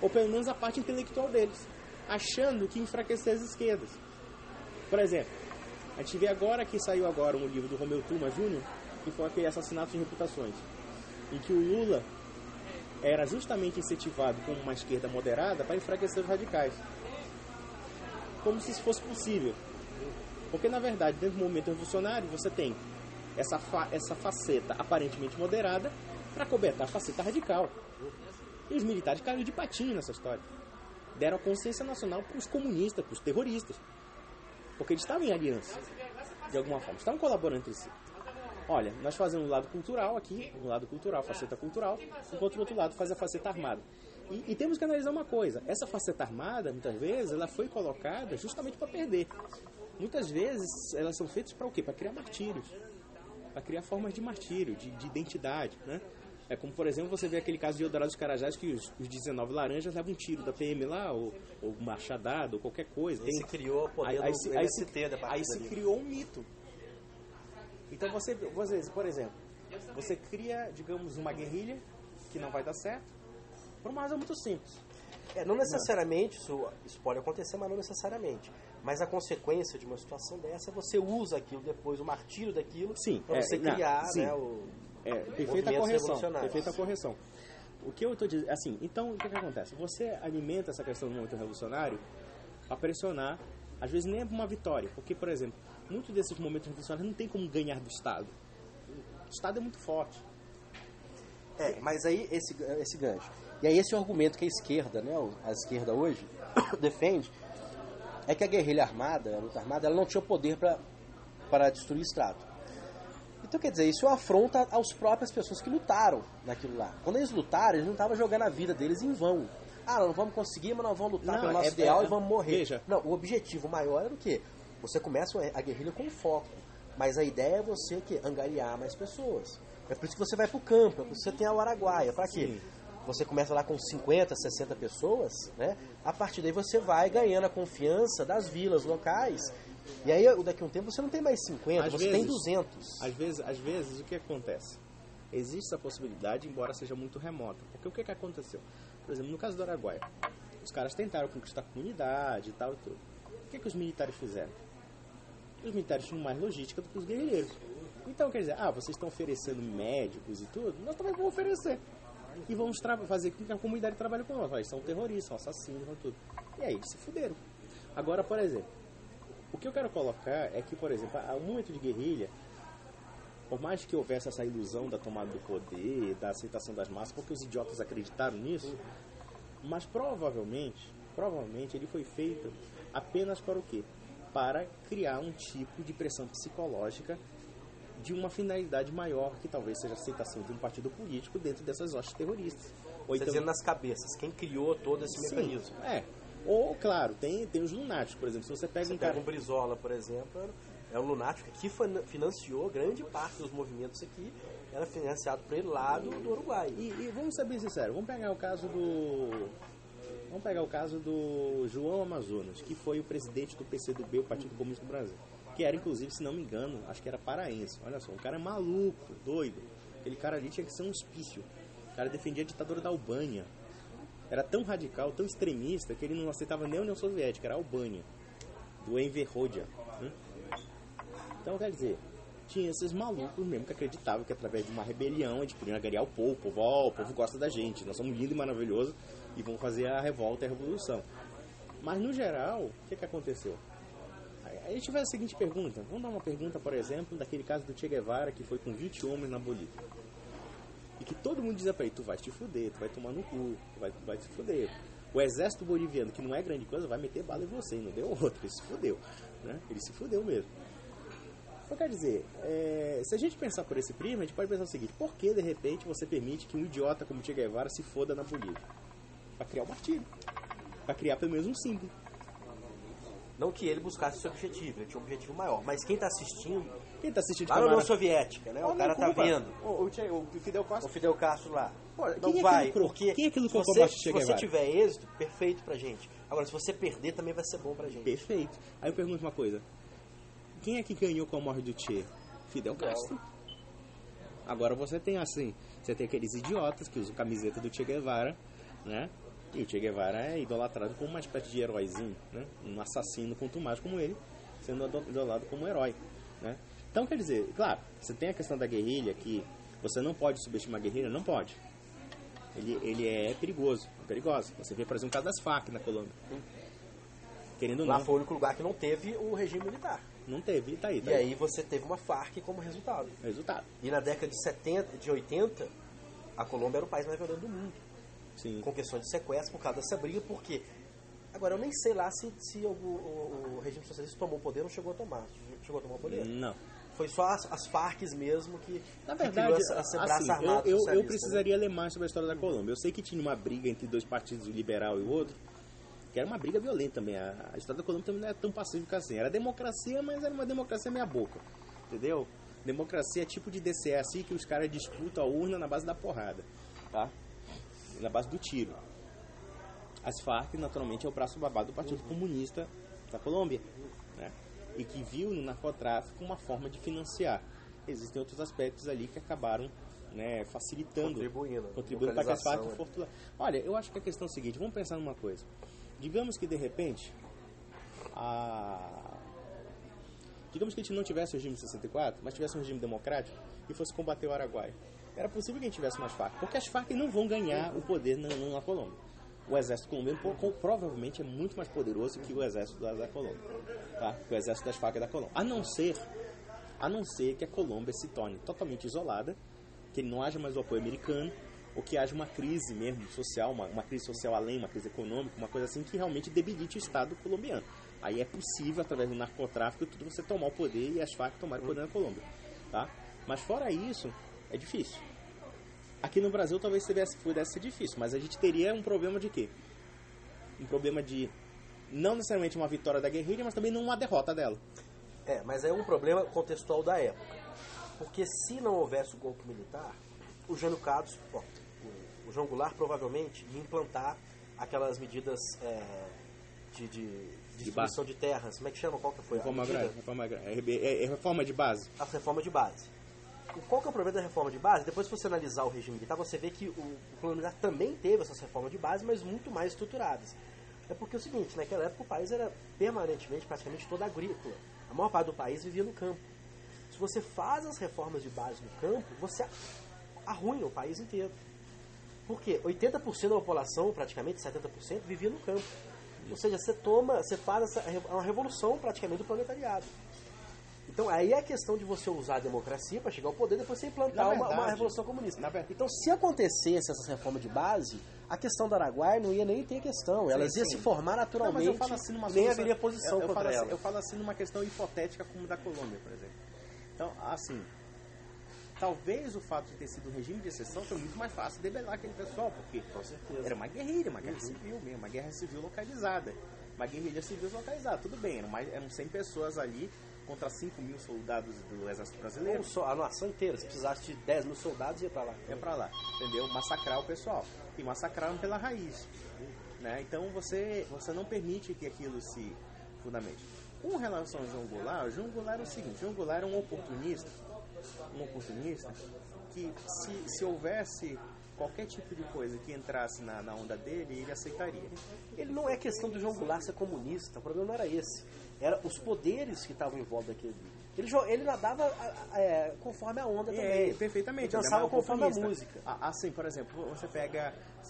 ou pelo menos a parte intelectual deles, achando que enfraquecer as esquerdas. Por exemplo, a gente vê agora que saiu agora um livro do Romeu Tuma Jr., que foi aquele assassinato de reputações, em que o Lula era justamente incentivado como uma esquerda moderada para enfraquecer os radicais, como se isso fosse possível. Porque na verdade, dentro do movimento revolucionário, você tem essa faceta aparentemente moderada para cobertar a faceta radical. E os militares caíram de patinho nessa história. Deram a consciência nacional para os comunistas, para os terroristas. Porque eles estavam em aliança, de alguma forma, estavam colaborando entre si. Olha, nós fazemos um lado cultural aqui, um lado cultural, faceta cultural, enquanto o outro lado faz a faceta armada. E temos que analisar uma coisa, essa faceta armada, muitas vezes, ela foi colocada justamente para perder. Muitas vezes, elas são feitas para o quê? Para criar martírios. para criar formas de martírio, de identidade, né? É como, por exemplo, você vê aquele caso de Eldorado dos Carajás, que os 19 laranjas levam um tiro da PM lá, ou machadada, ou qualquer coisa. Se criou o poder do MST da parte aí se criou um mito. Então você, por exemplo, você cria, digamos, uma guerrilha que não vai dar certo, por uma razão muito simples. Não necessariamente, isso pode acontecer, mas não necessariamente. Mas a consequência de uma situação dessa, você usa aquilo depois, o martírio daquilo, para você criar, né, perfeita correção. O que eu estou dizendo, assim, então o que acontece? Você alimenta essa questão do movimento revolucionário a pressionar, às vezes nem é uma vitória, porque, por exemplo, muitos desses momentos revolucionários não tem como ganhar do Estado. O Estado é muito forte. Mas aí esse gancho. E aí esse argumento que a esquerda, né, a esquerda hoje, defende, é que a guerrilha armada, a luta armada, ela não tinha poder para destruir o Estado. Então, quer dizer, isso é uma afronta às próprias pessoas que lutaram naquilo lá. Quando eles lutaram, eles não estavam jogando a vida deles em vão. Não vamos conseguir, mas nós vamos lutar pelo nosso ideal e vamos morrer. Veja. Não, o objetivo maior era o quê? Você começa a guerrilha com foco, mas a ideia é você angariar mais pessoas. É por isso que você vai pro campo, é por isso que você tem a Araguaia. Para quê? Você começa lá com 50, 60 pessoas, né? A partir daí você vai ganhando a confiança das vilas locais. E aí, daqui a um tempo, você não tem mais 50, tem 200. Às vezes, o que acontece? Existe essa possibilidade, embora seja muito remota. Porque o que aconteceu? Por exemplo, no caso do Araguaia, os caras tentaram conquistar a comunidade e tal e tudo. O que os militares fizeram? Os militares tinham mais logística do que os guerrilheiros. Então, quer dizer, vocês estão oferecendo médicos e tudo, nós também vamos oferecer. E vamos fazer com que a comunidade trabalhe com nós. Eles são terroristas, são assassinos, são tudo. E aí eles se fuderam. Agora, por exemplo, o que eu quero colocar é que, por exemplo, há um momento de guerrilha, por mais que houvesse essa ilusão da tomada do poder, da aceitação das massas, porque os idiotas acreditaram nisso, mas provavelmente ele foi feito apenas para o quê? Para criar um tipo de pressão psicológica de uma finalidade maior, que talvez seja a aceitação de um partido político dentro dessas hostes terroristas. Ou então, dizendo nas cabeças, quem criou todo esse mecanismo. Ou, claro, tem os lunáticos, por exemplo. Se você pega um Brizola, por exemplo, é um lunático que financiou grande parte dos movimentos aqui, era financiado por ele lá do Uruguai. E vamos ser bem sinceros, vamos pegar o caso do João Amazonas, que foi o presidente do PCdoB, o Partido Comunista do Brasil, que era, inclusive, se não me engano, acho que era paraense. Olha só, um cara maluco, doido. Aquele cara ali tinha que ser um hospício. O cara defendia a ditadura da Albânia. Era tão radical, tão extremista, que ele não aceitava nem a União Soviética, era a Albânia, do Enver Hoxha. Então, quer dizer, tinha esses malucos mesmo que acreditavam que através de uma rebelião a gente podia angariar o povo, o povo gosta da gente, nós somos lindos e maravilhosos e vamos fazer a revolta e a revolução. Mas, no geral, o que aconteceu? A gente faz a seguinte pergunta, vamos dar uma pergunta, por exemplo, daquele caso do Che Guevara, que foi com 20 homens na Bolívia. E que todo mundo dizia pra ele, tu vai te fuder, tu vai tomar no cu, tu vai te fuder. O exército boliviano, que não é grande coisa, vai meter bala em você, e não deu outro, ele se fudeu. Né? Ele se fudeu mesmo. Então, quer dizer, se a gente pensar por esse prisma, a gente pode pensar o seguinte, por que, de repente, você permite que um idiota como Che Guevara se foda na Bolívia? Pra criar um martírio. Pra criar pelo menos um símbolo. Não que ele buscasse esse objetivo, ele tinha um objetivo maior. Mas quem está assistindo lá na União Soviética, né? O cara tá vendo. O Fidel Castro. O Fidel Castro lá. Pô, não vai, porque quem é que lucrou com a se você tiver êxito, perfeito pra gente. Agora, se você perder, também vai ser bom pra gente. Perfeito. Aí eu pergunto uma coisa. Quem é que ganhou com a morte do Che? Fidel Castro. Agora você tem aqueles idiotas que usam camiseta do Che Guevara, né? E o Che Guevara é idolatrado como uma espécie de heróizinho, né? Um assassino contumaz como ele, sendo idolatrado como herói, né? Então, quer dizer, claro, você tem a questão da guerrilha, que você não pode subestimar a guerrilha, não pode. Ele é perigoso. Você vê, por exemplo, o caso das Farc na Colômbia. Querendo ou não. Lá foi o único lugar que não teve o regime militar. Não teve, tá aí. E aí você teve uma Farc como resultado. E na década de 80, a Colômbia era o país mais violento do mundo. Sim. Com questões de sequestro por causa dessa briga, porque agora eu nem sei lá se o regime socialista tomou o poder ou não chegou a tomar. Chegou a tomar o poder? Não. Foi só as Farcs mesmo que na verdade, eu né? precisaria ler mais sobre a história da Colômbia. Eu sei que tinha uma briga entre dois partidos, o liberal e o outro, que era uma briga violenta também. A história da Colômbia também não era tão pacífica assim. Era democracia, mas era uma democracia meia boca. Entendeu? Democracia é tipo de DCE assim que os caras disputam a urna na base da porrada, tá? Na base do tiro. As Farc, naturalmente, é o braço babado do Partido Comunista da Colômbia, né? E que viu no narcotráfico uma forma de financiar. Existem outros aspectos ali que acabaram, né, facilitando, contribuindo para que as Farc fortunassem. Olha, eu acho que a questão é a seguinte, vamos pensar numa coisa. Digamos que, de repente, digamos que a gente não tivesse o regime de 64, mas tivesse um regime democrático e fosse combater o Araguaia. Era possível que a gente tivesse mais Farc, porque as Farc não vão ganhar o poder na Colômbia. O exército colombiano provavelmente é muito mais poderoso que o exército da Colômbia, tá? Que o exército das Farc da Colômbia. A não ser que a Colômbia se torne totalmente isolada, que não haja mais o apoio americano, ou que haja uma crise mesmo social, uma crise social além, uma crise econômica, uma coisa assim que realmente debilite o Estado colombiano. Aí é possível, através do narcotráfico, tudo você tomar o poder e as Farc tomarem o poder na Colômbia, tá? Mas fora isso, é difícil. Aqui no Brasil talvez pudesse ser difícil, mas a gente teria um problema de quê? Um problema de não necessariamente uma vitória da guerrilha, mas também não uma derrota dela. Mas é um problema contextual da época. Porque se não houvesse o golpe militar, o Jânio Quadros, o João Goulart provavelmente ia implantar aquelas medidas de distribuição de terras. Como é que chama? Qual que foi reforma agrária. Reforma de base. A reforma de base. Qual que é o problema da reforma de base? Depois, se você analisar o regime militar, você vê que o plano militar também teve essas reformas de base, mas muito mais estruturadas. É porque é o seguinte, naquela época o país era permanentemente, praticamente todo agrícola. A maior parte do país vivia no campo. Se você faz as reformas de base no campo, você arruina o país inteiro. Por quê? 80% da população, praticamente 70%, vivia no campo. Ou seja, você faz uma revolução praticamente do proletariado. Então aí é a questão de você usar a democracia para chegar ao poder, depois você implantar uma revolução comunista. Então se acontecesse essas reformas de base, a questão do Araguaia não ia nem ter questão. Elas iam se formar naturalmente, não, mas eu falo assim numa nem haveria posição contra ela. ela. Eu falo assim numa questão hipotética como da Colômbia, por exemplo. Então, assim, talvez o fato de ter sido um regime de exceção foi muito mais fácil debelar aquele pessoal, porque era uma guerrilha, uma guerra civil mesmo, uma guerra civil localizada. Uma guerrilha civil localizada, tudo bem, eram 100 pessoas ali contra 5 mil soldados do exército brasileiro. A nação inteira, se precisasse de 10 mil soldados, ia pra lá. Ia pra lá, entendeu? Massacrar o pessoal. E massacraram pela raiz. Né? Então você não permite que aquilo se fundamente. Com relação ao João Goulart, o João Goulart era o seguinte, o João Goulart era um oportunista que se houvesse qualquer tipo de coisa que entrasse na onda dele, ele aceitaria. Ele não é questão do João Goulart ser comunista, o problema não era esse. Era os poderes que estavam em volta daquele. Ele nadava conforme a onda também. Perfeitamente. Ele dançava conforme a música. Assim, por exemplo, você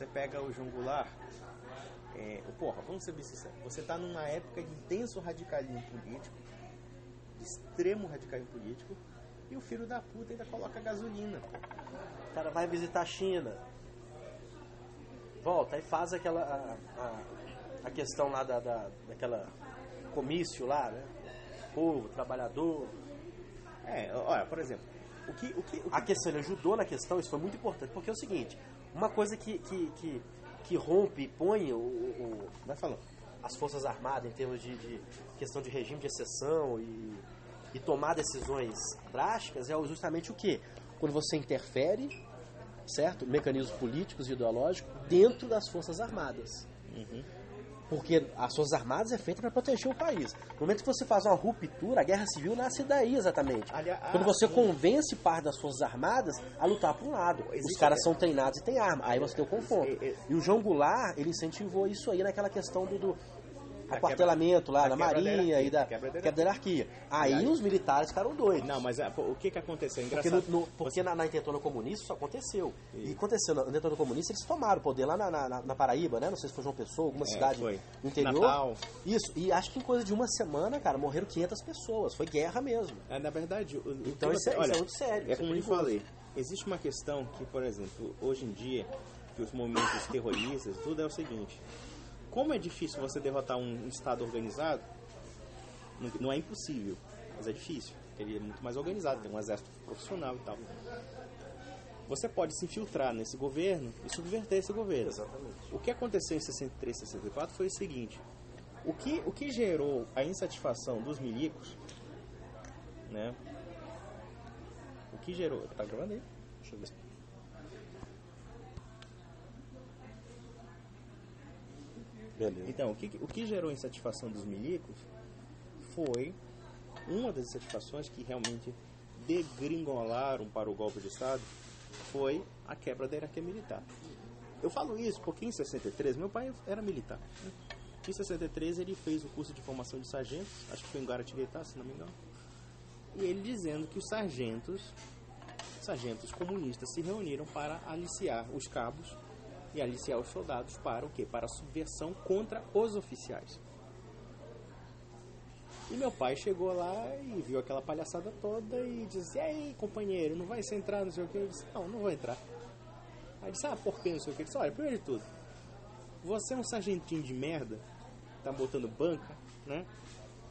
pega o João Goulart, vamos ser bem sinceros, você está numa época de intenso radicalismo político, de extremo radicalismo político, e o filho da puta ainda coloca gasolina. O cara vai visitar a China, volta, aí faz aquela a questão lá daquela comício lá, né? Povo, trabalhador. Olha, por exemplo, a questão, ele ajudou na questão, isso foi muito importante, porque é o seguinte, uma coisa que rompe e põe vai falando, as Forças Armadas em termos de questão de regime de exceção e tomar decisões drásticas é justamente o quê? Quando você interfere, certo? Mecanismos políticos e ideológicos dentro das Forças Armadas. Uhum. Porque as Forças Armadas é feita para proteger o país. No momento que você faz uma ruptura, a guerra civil nasce daí exatamente. Quando você convence parte das Forças Armadas a lutar por um lado. Os caras são treinados e têm arma. Aí você tem o confronto. E o João Goulart, ele incentivou isso aí naquela questão do aquartelamento lá na Marinha e da quebra da hierarquia. Aí os militares ficaram doidos. Não, mas o que aconteceu? Engraçado. Porque na intentona comunista isso aconteceu. E aconteceu na intentona comunista, eles tomaram o poder lá na Paraíba, né? Não sei se foi João Pessoa, alguma cidade no interior. Natal. Isso. E acho que em coisa de uma semana, cara, morreram 500 pessoas. Foi guerra mesmo. Na verdade, então isso é muito sério. É como eu falei. Existe uma questão que, por exemplo, hoje em dia, que os movimentos terroristas, tudo é o seguinte. Como é difícil você derrotar um Estado organizado, não é impossível, mas é difícil. Ele é muito mais organizado, tem um exército profissional e tal. Você pode se infiltrar nesse governo e subverter esse governo. Exatamente. O que aconteceu em 63 e 64 foi o seguinte. O que gerou a insatisfação dos milicos, né, que gerou... Tá gravando aí? Deixa eu ver. Beleza. Então, o que gerou insatisfação dos milicos foi uma das insatisfações que realmente degringolaram para o golpe de Estado, foi a quebra da hierarquia militar. Eu falo isso porque em 63, meu pai era militar. Em 63 ele fez o curso de formação de sargentos, acho que foi em Guaratinguetá, se não me engano. E ele dizendo que os sargentos comunistas se reuniram para aliciar os cabos e aliciar os soldados para o quê? Para a subversão contra os oficiais. E meu pai chegou lá e viu aquela palhaçada toda e disse: e aí, companheiro, não vai se entrar, não sei o que? Eu disse: não vou entrar. Aí ele disse: por que, não sei o que? Eu disse: olha, primeiro de tudo, você é um sargentinho de merda, tá botando banca, né?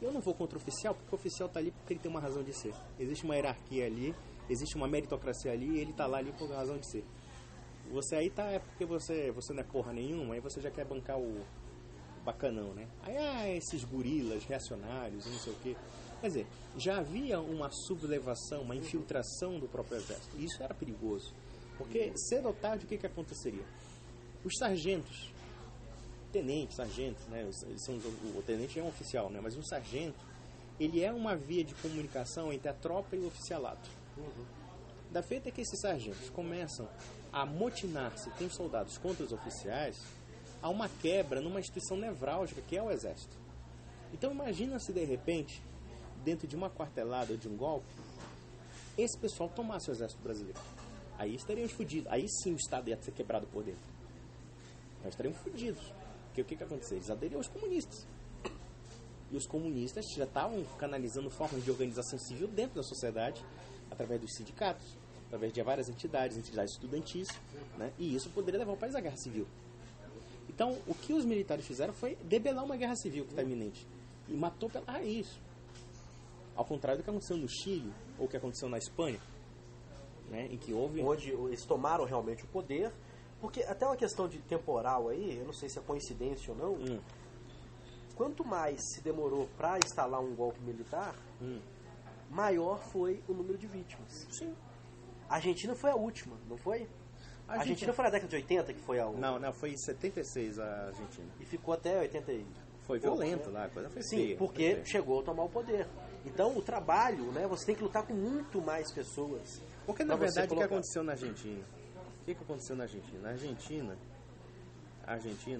Eu não vou contra o oficial, porque o oficial tá ali porque ele tem uma razão de ser. Existe uma hierarquia ali, existe uma meritocracia ali, e ele tá lá ali por razão de ser. Você aí tá é porque você não é porra nenhuma, aí você já quer bancar o bacanão, né? Aí, esses gorilas reacionários, não sei o quê. Quer dizer, já havia uma sublevação, uma infiltração do próprio exército. E isso era perigoso. Porque, cedo ou tarde, o que aconteceria? Os sargentos, tenentes, sargentos, né? O tenente é um oficial, né? Mas um sargento, ele é uma via de comunicação entre a tropa e o oficialato. Da feita que esses sargentos começam a motinar-se com os soldados contra os oficiais, há uma quebra numa instituição nevrálgica que é o exército. Então imagina se de repente, dentro de uma quartelada ou de um golpe, esse pessoal tomasse o exército brasileiro. Aí estaríamos fodidos. Aí sim o Estado ia ser quebrado por dentro. Nós estaríamos fodidos. Porque o que aconteceu? Eles aderiam aos comunistas. E os comunistas já estavam canalizando formas de organização civil dentro da sociedade, através dos sindicatos, através de várias entidades estudantis, né? E isso poderia levar o país à guerra civil. Então, o que os militares fizeram foi debelar uma guerra civil que está iminente. E matou pela raiz. Ao contrário do que aconteceu no Chile, ou o que aconteceu na Espanha, né? Em que houve... Onde eles tomaram realmente o poder, porque até uma questão de temporal aí, eu não sei se é coincidência ou não, quanto mais se demorou para instalar um golpe militar, maior foi o número de vítimas. Sim. A Argentina foi a última, não foi? A Argentina foi na década de 80 que foi a... Não, foi em 76 a Argentina. E ficou até 80 e... Foi violento lá, a coisa foi feia. Sim, porque chegou a tomar o poder. Então, o trabalho, né, você tem que lutar com muito mais pessoas. Porque, na verdade, o que aconteceu na Argentina? O que aconteceu na Argentina? Na Argentina,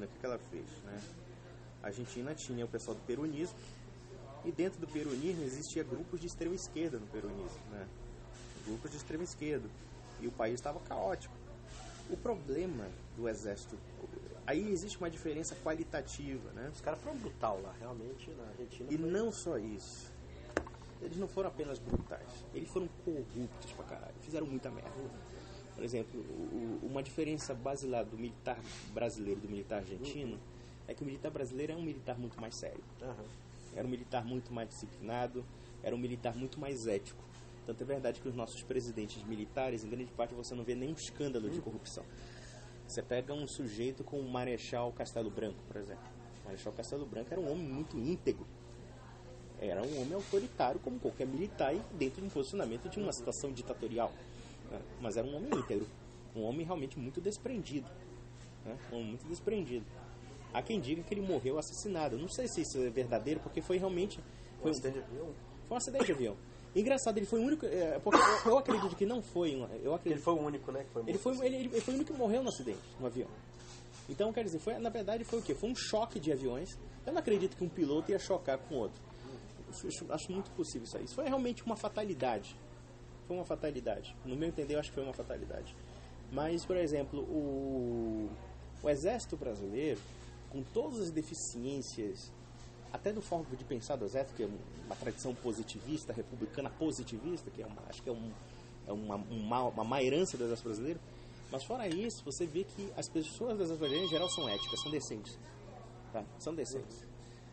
o que ela fez, né? A Argentina tinha o pessoal do peronismo, e dentro do peronismo existia grupos de extrema esquerda no peronismo, né? Grupos de extrema esquerda. E o país estava caótico. O problema do exército... Aí existe uma diferença qualitativa, né? Os caras foram brutal lá, realmente, na Argentina. E não só isso. Eles não foram apenas brutais. Eles foram corruptos pra caralho. Fizeram muita merda. Por exemplo, uma diferença basilar do militar brasileiro e do militar argentino é que o militar brasileiro é um militar muito mais sério. Era um militar muito mais disciplinado, era um militar muito mais ético. Tanto é verdade que os nossos presidentes militares, em grande parte, você não vê nenhum escândalo de corrupção. Você pega um sujeito como o Marechal Castelo Branco, por exemplo. O Marechal Castelo Branco era um homem muito íntegro. Era um homem autoritário, como qualquer militar, e dentro de um posicionamento de uma situação ditatorial. Né? Mas era um homem íntegro. Um homem realmente muito desprendido. Né? Um homem muito desprendido. Há quem diga que ele morreu assassinado. Não sei se isso é verdadeiro, porque foi realmente... Foi um acidente de avião? Foi um acidente de avião. Engraçado, ele foi o único... porque eu acredito que não foi... Ele foi o único, né? Que foi ele foi o único que morreu no acidente, no avião. Então, quer dizer, na verdade foi o quê? Foi um choque de aviões. Eu não acredito que um piloto ia chocar com o outro. Acho muito possível isso aí. Isso foi realmente uma fatalidade. Foi uma fatalidade. No meu entender, eu acho que foi uma fatalidade. Mas, por exemplo, o exército brasileiro, com todas as deficiências, até do forma de pensar do exército, que é uma tradição positivista, republicana positivista, que acho que é uma má herança do exército brasileiro. Mas fora isso, você vê que as pessoas do exército brasileiro, em geral, são éticas, são decentes. Tá? São decentes.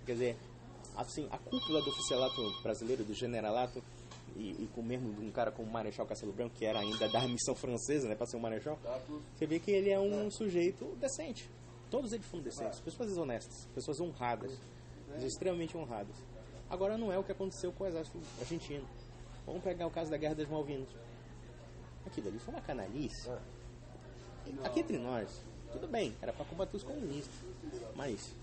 Quer dizer, assim, a cúpula do oficialato brasileiro, do generalato, e com mesmo de um cara como o Marechal Castelo Branco, que era ainda da missão francesa, né, para ser um marechal, você vê que ele é um sujeito decente. Todos eles foram decentes, pessoas honestas, pessoas honradas, extremamente honradas. Agora não é o que aconteceu com o exército argentino. Vamos pegar o caso da Guerra das Malvinas. Aquilo ali foi uma canalice. Aqui entre nós, tudo bem, era para combater os comunistas. Mas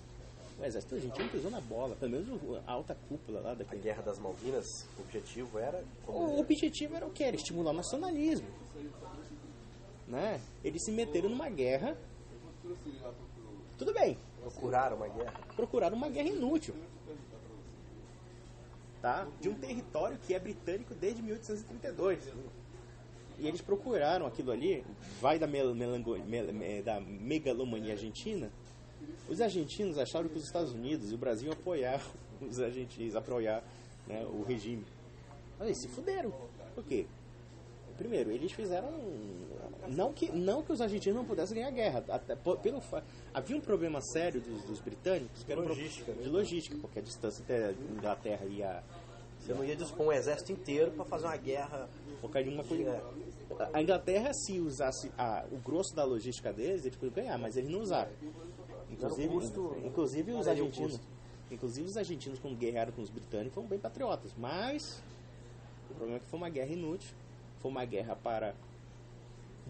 o exército argentino pisou na bola, pelo menos a alta cúpula lá A daquele. Guerra das Malvinas, o objetivo era... O objetivo era o quê? Era estimular o nacionalismo. Né? Eles se meteram numa guerra. Tudo bem. Procuraram uma guerra inútil. Tá? De um território que é britânico desde 1832. E eles procuraram aquilo ali, vai da megalomania argentina. Os argentinos acharam que os Estados Unidos e o Brasil iam apoiar os argentinos, apoiar, né, o regime. Mas eles se fuderam. Por quê? Primeiro, eles fizeram... Não que os argentinos não pudessem ganhar guerra. Até havia um problema sério dos britânicos, que era de logística, porque a distância entre a Inglaterra e a... Você não ia dispor um exército inteiro para fazer uma guerra... Por causa de uma coisa... A Inglaterra, se usasse o grosso da logística deles, eles podiam ganhar, mas eles não usaram. Inclusive os argentinos, quando guerrearam com os britânicos, foram bem patriotas. Mas o problema é que foi uma guerra inútil. Foi uma guerra para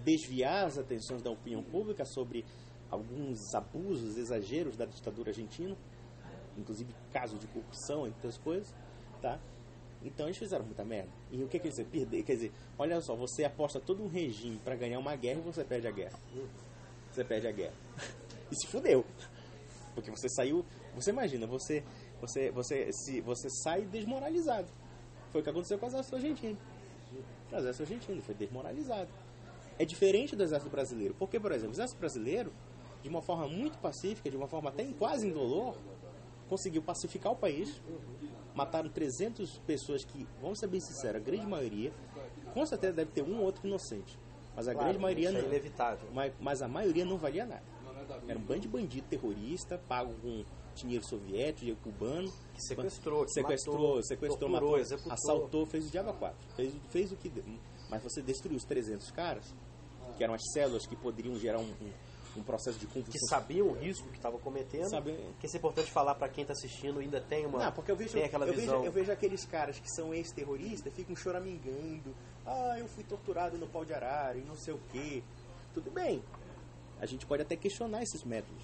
desviar as atenções da opinião pública sobre alguns abusos, exageros da ditadura argentina, inclusive casos de corrupção, entre outras coisas, tá? Então eles fizeram muita merda. E o que quer dizer? Perder, quer dizer, olha só, você aposta todo um regime para ganhar uma guerra e você perde a guerra. Você perde a guerra. E se fudeu. Porque você saiu, você imagina, você sai desmoralizado. Foi o que aconteceu com o exército argentino. O exército argentino foi desmoralizado. É diferente do exército brasileiro. Porque, por exemplo, o exército brasileiro, de uma forma muito pacífica, de uma forma até quase indolor, conseguiu pacificar o país. Mataram 300 pessoas que, vamos ser bem sinceros, a grande maioria, com certeza deve ter um ou outro inocente. Mas a grande maioria isso não. É inevitável. Mas a maioria não valia nada. Era um bando de bandido terrorista, pago com dinheiro soviético, dinheiro cubano. Que sequestrou, torturou, matou, executou. Assaltou, fez o diabo a quatro. Fez o que deu. Mas você destruiu os 300 caras, que eram as células que poderiam gerar um processo de convulsão. Que sabiam o risco que estava cometendo. Que isso é importante falar para quem está assistindo, ainda tem uma... Não, porque eu vejo aqueles caras que são ex-terroristas, ficam choramingando. Eu fui torturado no pau de arara e não sei o quê. Tudo bem. A gente pode até questionar esses métodos.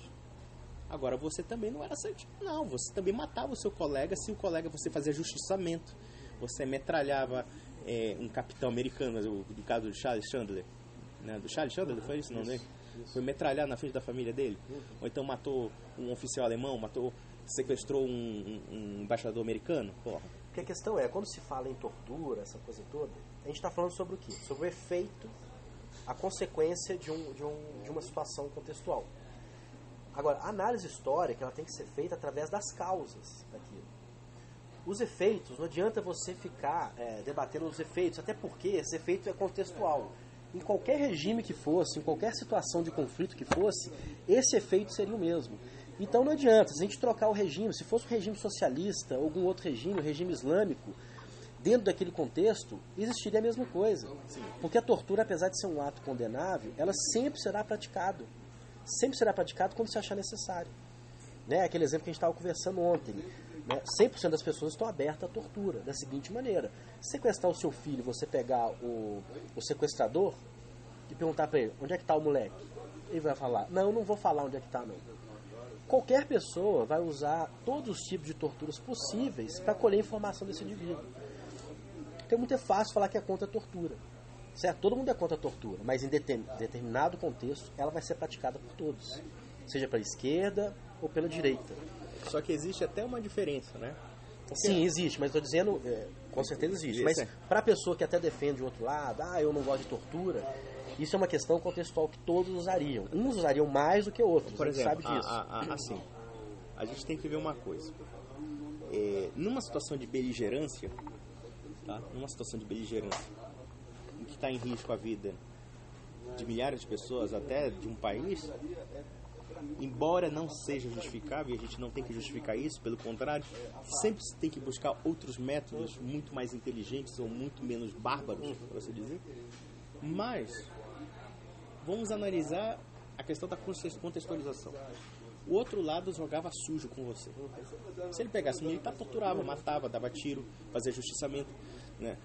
Agora, você também não era certinho. Não, você também matava o seu colega se o colega você fazia justiçamento. Você metralhava um capitão americano, no caso do Charles Chandler. Né? Do Charles Chandler, foi isso? Não, né? Foi metralhar na frente da família dele. Ou então matou um oficial alemão, sequestrou um embaixador americano. Porra. Porque a questão é, quando se fala em tortura, essa coisa toda, a gente está falando sobre o quê? Sobre o efeito, a consequência de uma situação contextual. Agora, a análise histórica ela tem que ser feita através das causas daquilo. Os efeitos, não adianta você ficar debatendo os efeitos, até porque esse efeito é contextual. Em qualquer regime que fosse, em qualquer situação de conflito que fosse, esse efeito seria o mesmo. Então não adianta, se a gente trocar o regime, se fosse um regime socialista, ou algum outro regime, um regime islâmico, dentro daquele contexto, existiria a mesma coisa. Sim. Porque a tortura, apesar de ser um ato condenável, ela sempre será praticada. Sempre será praticado quando se achar necessário. Né? Aquele exemplo que a gente estava conversando ontem. Né? 100% das pessoas estão abertas à tortura, da seguinte maneira. Sequestrar o seu filho, você pegar o sequestrador e perguntar para ele, onde é que está o moleque? Ele vai falar, não vou falar onde é que está, não. Qualquer pessoa vai usar todos os tipos de torturas possíveis para colher informação desse indivíduo. Então é muito fácil falar que é contra a tortura. Certo? Todo mundo é contra a tortura, mas em determinado contexto ela vai ser praticada por todos. Seja pela esquerda ou pela direita. Só que existe até uma diferença, né? Porque... Sim, existe, mas estou dizendo, com certeza existe. Mas para a pessoa que até defende o outro lado, eu não gosto de tortura, isso é uma questão contextual que todos usariam. Uns usariam mais do que outros, por exemplo, sabe disso. Assim, a gente tem que ver uma coisa. Numa situação de beligerância, tá? Numa situação de beligerância, em que está em risco a vida de milhares de pessoas, até de um país, embora não seja justificável, e a gente não tem que justificar isso, pelo contrário, sempre se tem que buscar outros métodos muito mais inteligentes ou muito menos bárbaros, por assim dizer. Mas vamos analisar a questão da contextualização. O outro lado jogava sujo com você. Se ele pegasse um militar, torturava, matava, dava tiro, fazia justiçamento, né?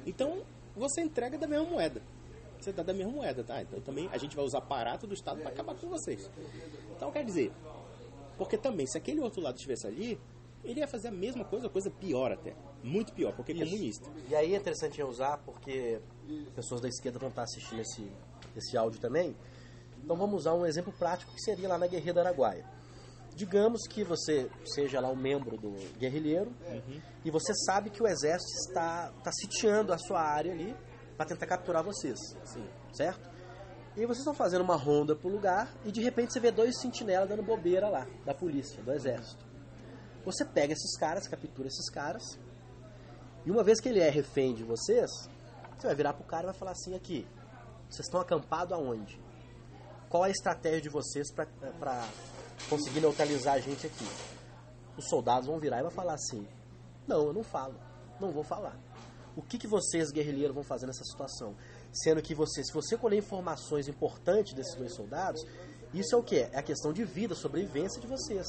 Então você entrega da mesma moeda. Você dá da mesma moeda, tá? Então também a gente vai usar aparato do Estado para acabar com vocês. Então quer dizer, porque também se aquele outro lado estivesse ali, ele ia fazer a mesma coisa pior até. Muito pior, porque é comunista. E aí é interessante usar, porque pessoas da esquerda vão estar assistindo esse áudio também. Então vamos usar um exemplo prático que seria lá na Guerrilha do Araguaia. Digamos que você seja lá um membro do guerrilheiro e você sabe que o exército está sitiando a sua área ali para tentar capturar vocês. Sim. Certo? E vocês estão fazendo uma ronda pro lugar e de repente você vê 2 sentinelas dando bobeira lá, da polícia, do exército. Você pega esses caras, captura esses caras, e uma vez que ele é refém de vocês, você vai virar pro cara e vai falar assim, aqui, vocês estão acampados aonde? Qual a estratégia de vocês para conseguir neutralizar a gente aqui? Os soldados vão virar e vão falar assim, não, eu não falo, não vou falar. O que vocês, guerrilheiros, vão fazer nessa situação? Sendo que se você colher informações importantes desses 2 soldados, isso é o quê? É a questão de vida, sobrevivência de vocês.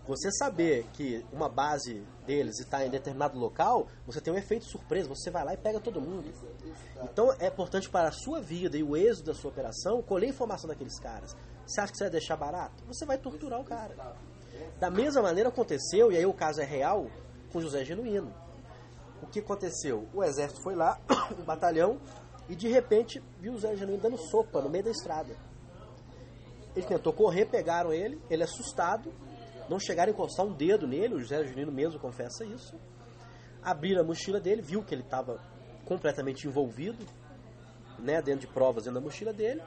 Você saber que uma base deles está em determinado local, você tem um efeito surpresa, você vai lá e pega todo mundo. Então é importante para a sua vida e o êxito da sua operação colher informação daqueles caras. Você acha que você vai deixar barato? Você vai torturar o cara. Da mesma maneira aconteceu, e aí o caso é real, com José Genuíno. O que aconteceu? O exército foi lá, o batalhão, e de repente viu o José Genuíno dando sopa no meio da estrada. Ele tentou correr, pegaram ele assustado, não chegaram a encostar um dedo nele, o José Genuíno mesmo confessa isso. Abriram a mochila dele, viu que ele estava completamente envolvido, né, dentro de provas dentro da mochila dele,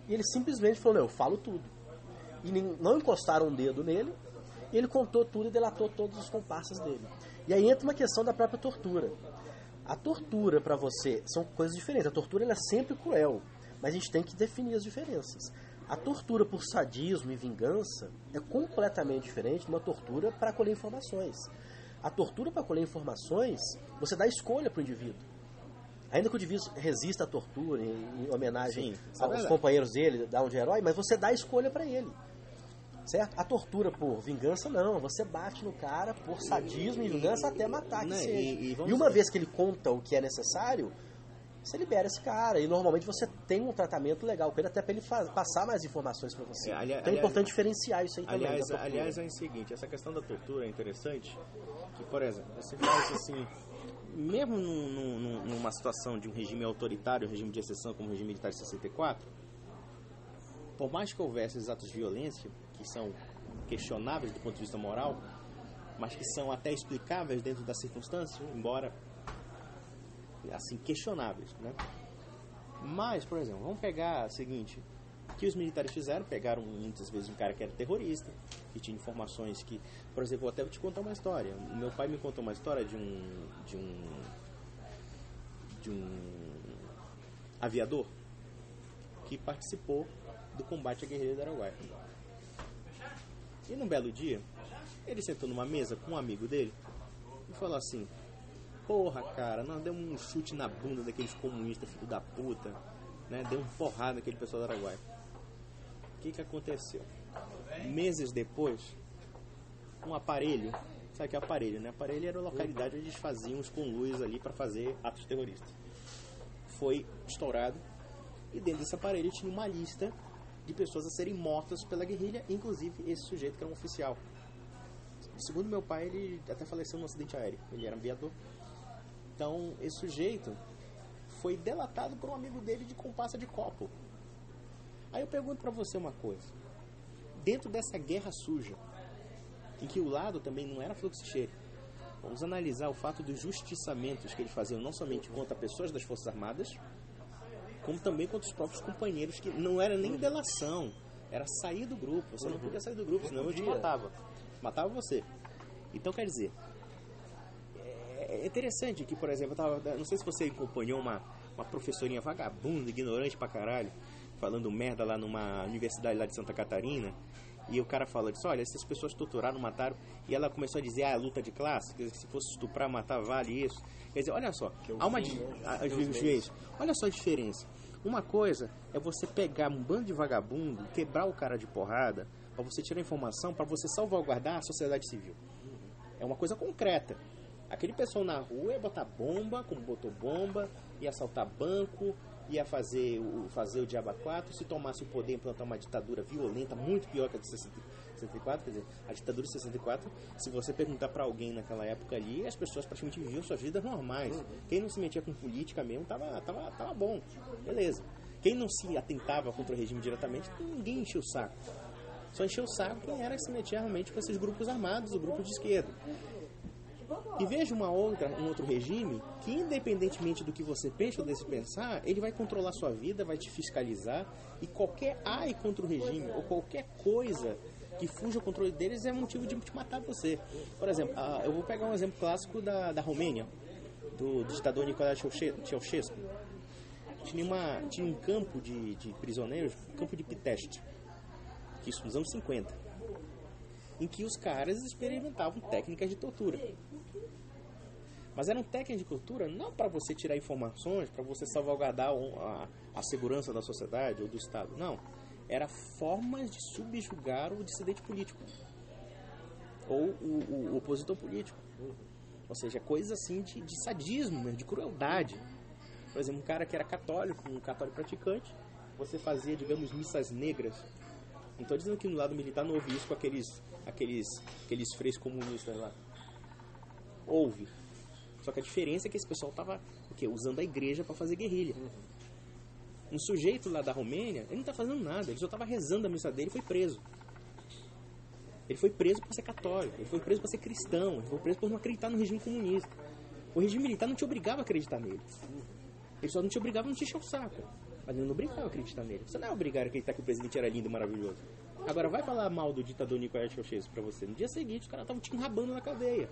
e ele simplesmente falou, não, eu falo tudo. E não encostaram um dedo nele, e ele contou tudo e delatou todos os comparsas dele. E aí entra uma questão da própria tortura. A tortura para você são coisas diferentes. A tortura ela é sempre cruel, mas a gente tem que definir as diferenças. A tortura por sadismo e vingança é completamente diferente de uma tortura para colher informações. A tortura para colher informações, você dá escolha para o indivíduo. Ainda que o indivíduo resista à tortura em homenagem aos companheiros dele, dá um de herói, mas você dá a escolha para ele. Certo? A tortura por vingança não, você bate no cara por sadismo e vingança até matar que seja. E uma vez que ele conta o que é necessário, você libera esse cara e normalmente você tem um tratamento legal com ele até para ele passar mais informações para você. Então é importante diferenciar isso aí também. Aliás, é o seguinte, essa questão da tortura é interessante, que por exemplo, você faz assim, mesmo numa situação de um regime autoritário, um regime de exceção como o regime militar de 64, por mais que houvesse os atos de violência, que são questionáveis do ponto de vista moral, mas que são até explicáveis dentro das circunstâncias, embora assim questionáveis, né? Mas, por exemplo, vamos pegar o seguinte, o que os militares fizeram, pegaram muitas vezes um cara que era terrorista, que tinha informações que, por exemplo, eu até vou te contar uma história. O meu pai me contou uma história de um aviador que participou do combate à Guerrilha do Araguaia. E num belo dia, ele sentou numa mesa com um amigo dele e falou assim, porra, cara, nós demos um chute na bunda daqueles comunistas, filho da puta, né? Deu um porrada naquele pessoal do Araguaia. O que aconteceu? Meses depois, um aparelho, sabe que é aparelho, né? Aparelho era a localidade onde eles faziam os conluios ali para fazer atos terroristas. Foi estourado e dentro desse aparelho tinha uma lista de pessoas a serem mortas pela guerrilha, inclusive esse sujeito que era um oficial. Segundo meu pai, ele até faleceu num acidente aéreo. Ele era um aviador. Então, esse sujeito foi delatado por um amigo dele de comparsa de copo. Aí eu pergunto pra você uma coisa. Dentro dessa guerra suja, em que o lado também não era fluxicheiro, vamos analisar o fato dos justiçamentos que eles faziam não somente contra pessoas das Forças Armadas, como também contra os próprios companheiros, que não era nem delação, era sair do grupo. Você não podia sair do grupo, senão eu te matava. Matava você. Então, quer dizer, é interessante que, por exemplo, não sei se você acompanhou uma professorinha vagabunda, ignorante pra caralho, falando merda lá numa universidade lá de Santa Catarina, e o cara fala disso, olha, essas pessoas torturaram, mataram, e ela começou a dizer, luta de classe, quer dizer, que se fosse estuprar, matar, vale isso. Quer dizer, olha só, há uma olha só a diferença. Uma coisa é você pegar um bando de vagabundo, quebrar o cara de porrada, para você tirar informação, para você salvaguardar a sociedade civil. É uma coisa concreta. Aquele pessoal na rua ia botar bomba, como botou bomba, ia assaltar banco, ia fazer o Diabo 4, se tomasse o poder, implantar uma ditadura violenta, muito pior que a de 64, quer dizer, a ditadura de 64, se você perguntar para alguém naquela época ali, as pessoas praticamente viviam suas vidas normais. Quem não se metia com política mesmo, tava bom, beleza. Quem não se atentava contra o regime diretamente, ninguém encheu o saco. Só encheu o saco quem era que se metia realmente com esses grupos armados, o grupo de esquerda. E veja um outro regime que, independentemente do que você pensa ou desse pensar, ele vai controlar sua vida, vai te fiscalizar, e qualquer ai contra o regime ou qualquer coisa que fuja ao controle deles é motivo de te matar você. Por exemplo, eu vou pegar um exemplo clássico da Romênia, do ditador Nicolae Ceausescu. Tinha um campo de prisioneiros, um campo de Pitești, que isso nos anos 50, em que os caras experimentavam técnicas de tortura. Mas eram técnicas de tortura não para você tirar informações, para você salvaguardar a segurança da sociedade ou do Estado. Não. Era formas de subjugar o dissidente político. Ou o opositor político. Ou seja, coisa assim de sadismo, de crueldade. Por exemplo, um cara que era católico, um católico praticante, você fazia, digamos, missas negras. Não estou dizendo que no lado militar não houve isso com aqueles freios comunistas lá. Houve. Só que a diferença é que esse pessoal estava usando a igreja para fazer guerrilha. Um sujeito lá da Romênia, ele não está fazendo nada, ele só estava rezando a missa dele e foi preso. Ele foi preso por ser católico, ele foi preso por ser cristão, ele foi preso por não acreditar no regime comunista. O regime militar não te obrigava a acreditar nele. Ele só não te obrigava a não te encher o saco. Mas ele não obrigava a acreditar nele. Você não é obrigado a acreditar que o presidente era lindo e maravilhoso. Agora vai falar mal do ditador Nicolae Ceausescu pra você. No dia seguinte os caras estavam te enrabando na cadeia.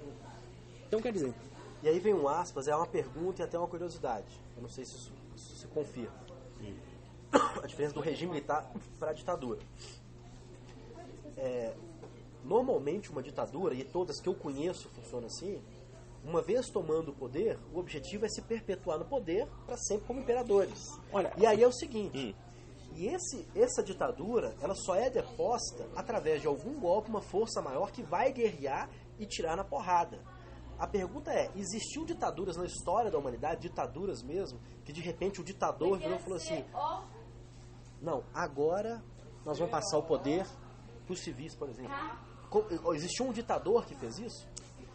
Então quer dizer... E aí vem um aspas, é uma pergunta e até uma curiosidade. Eu não sei se isso se confirma. A diferença do regime militar para a ditadura. Normalmente uma ditadura, e todas que eu conheço funcionam assim, uma vez tomando o poder, o objetivo é se perpetuar no poder para sempre como imperadores. Olha, e aí é o seguinte, essa ditadura, ela só é deposta através de algum golpe, uma força maior que vai guerrear e tirar na porrada. A pergunta é, existiu ditaduras na história da humanidade, ditaduras mesmo, que de repente o ditador virou e falou assim, não, agora nós vamos passar o poder para os civis, por exemplo. Existiu um ditador que fez isso?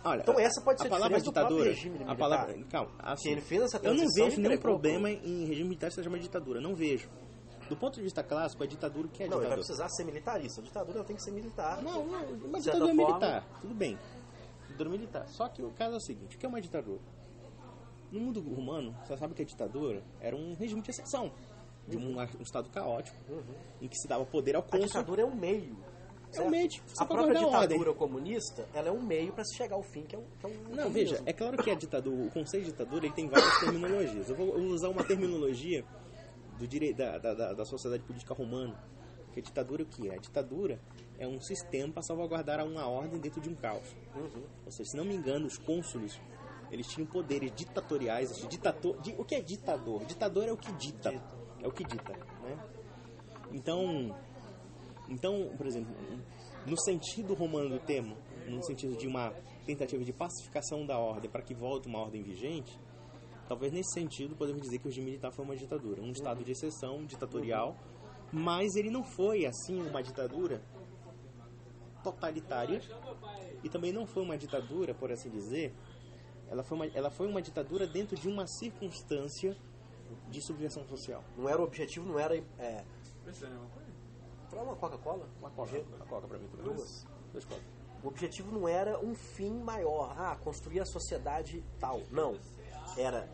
Olha, então essa pode ser a palavra diferença ditadura, do próprio regime militar. A palavra, calma, assim, ele fez essa eu não vejo nenhum entregou, problema em regime militar que seja uma ditadura, não vejo. Do ponto de vista clássico, a ditadura que é não, ditadura. Ele vai precisar ser militarista. A ditadura ela tem que ser militar. Não, uma ditadura militar, tudo bem. Ditadura militar. Só que o caso é o seguinte, o que é uma ditadura? No mundo romano, você sabe que a ditadura era um regime de exceção, de um estado caótico, em que se dava poder ao cônsul. A ditadura é um meio. É um meio. A própria ditadura comunista, ela é um meio para se chegar ao fim, que é um não, veja, é claro que a ditadura, o conceito de ditadura, ele tem várias terminologias. Eu vou usar uma terminologia do direito da sociedade política romana. Que a ditadura o que é? A ditadura é um sistema para salvaguardar uma ordem dentro de um caos. Ou seja, se não me engano, os cônsules, eles tinham poderes ditatoriais. O que é ditador? Ditador é o que dita. É o que dita, né? Então, por exemplo, no sentido romano do termo, no sentido de uma tentativa de pacificação da ordem para que volte uma ordem vigente, talvez nesse sentido podemos dizer que o regime militar foi uma ditadura, um estado de exceção ditatorial, mas ele não foi assim uma ditadura totalitária e também não foi uma ditadura, por assim dizer, ela foi uma ditadura dentro de uma circunstância de subversão social. Não era o objetivo, não era Traz uma Coca-Cola? Uma Coca pra mim. Duas Coca. O objetivo não era um fim maior. Construir a sociedade tal. Não. Era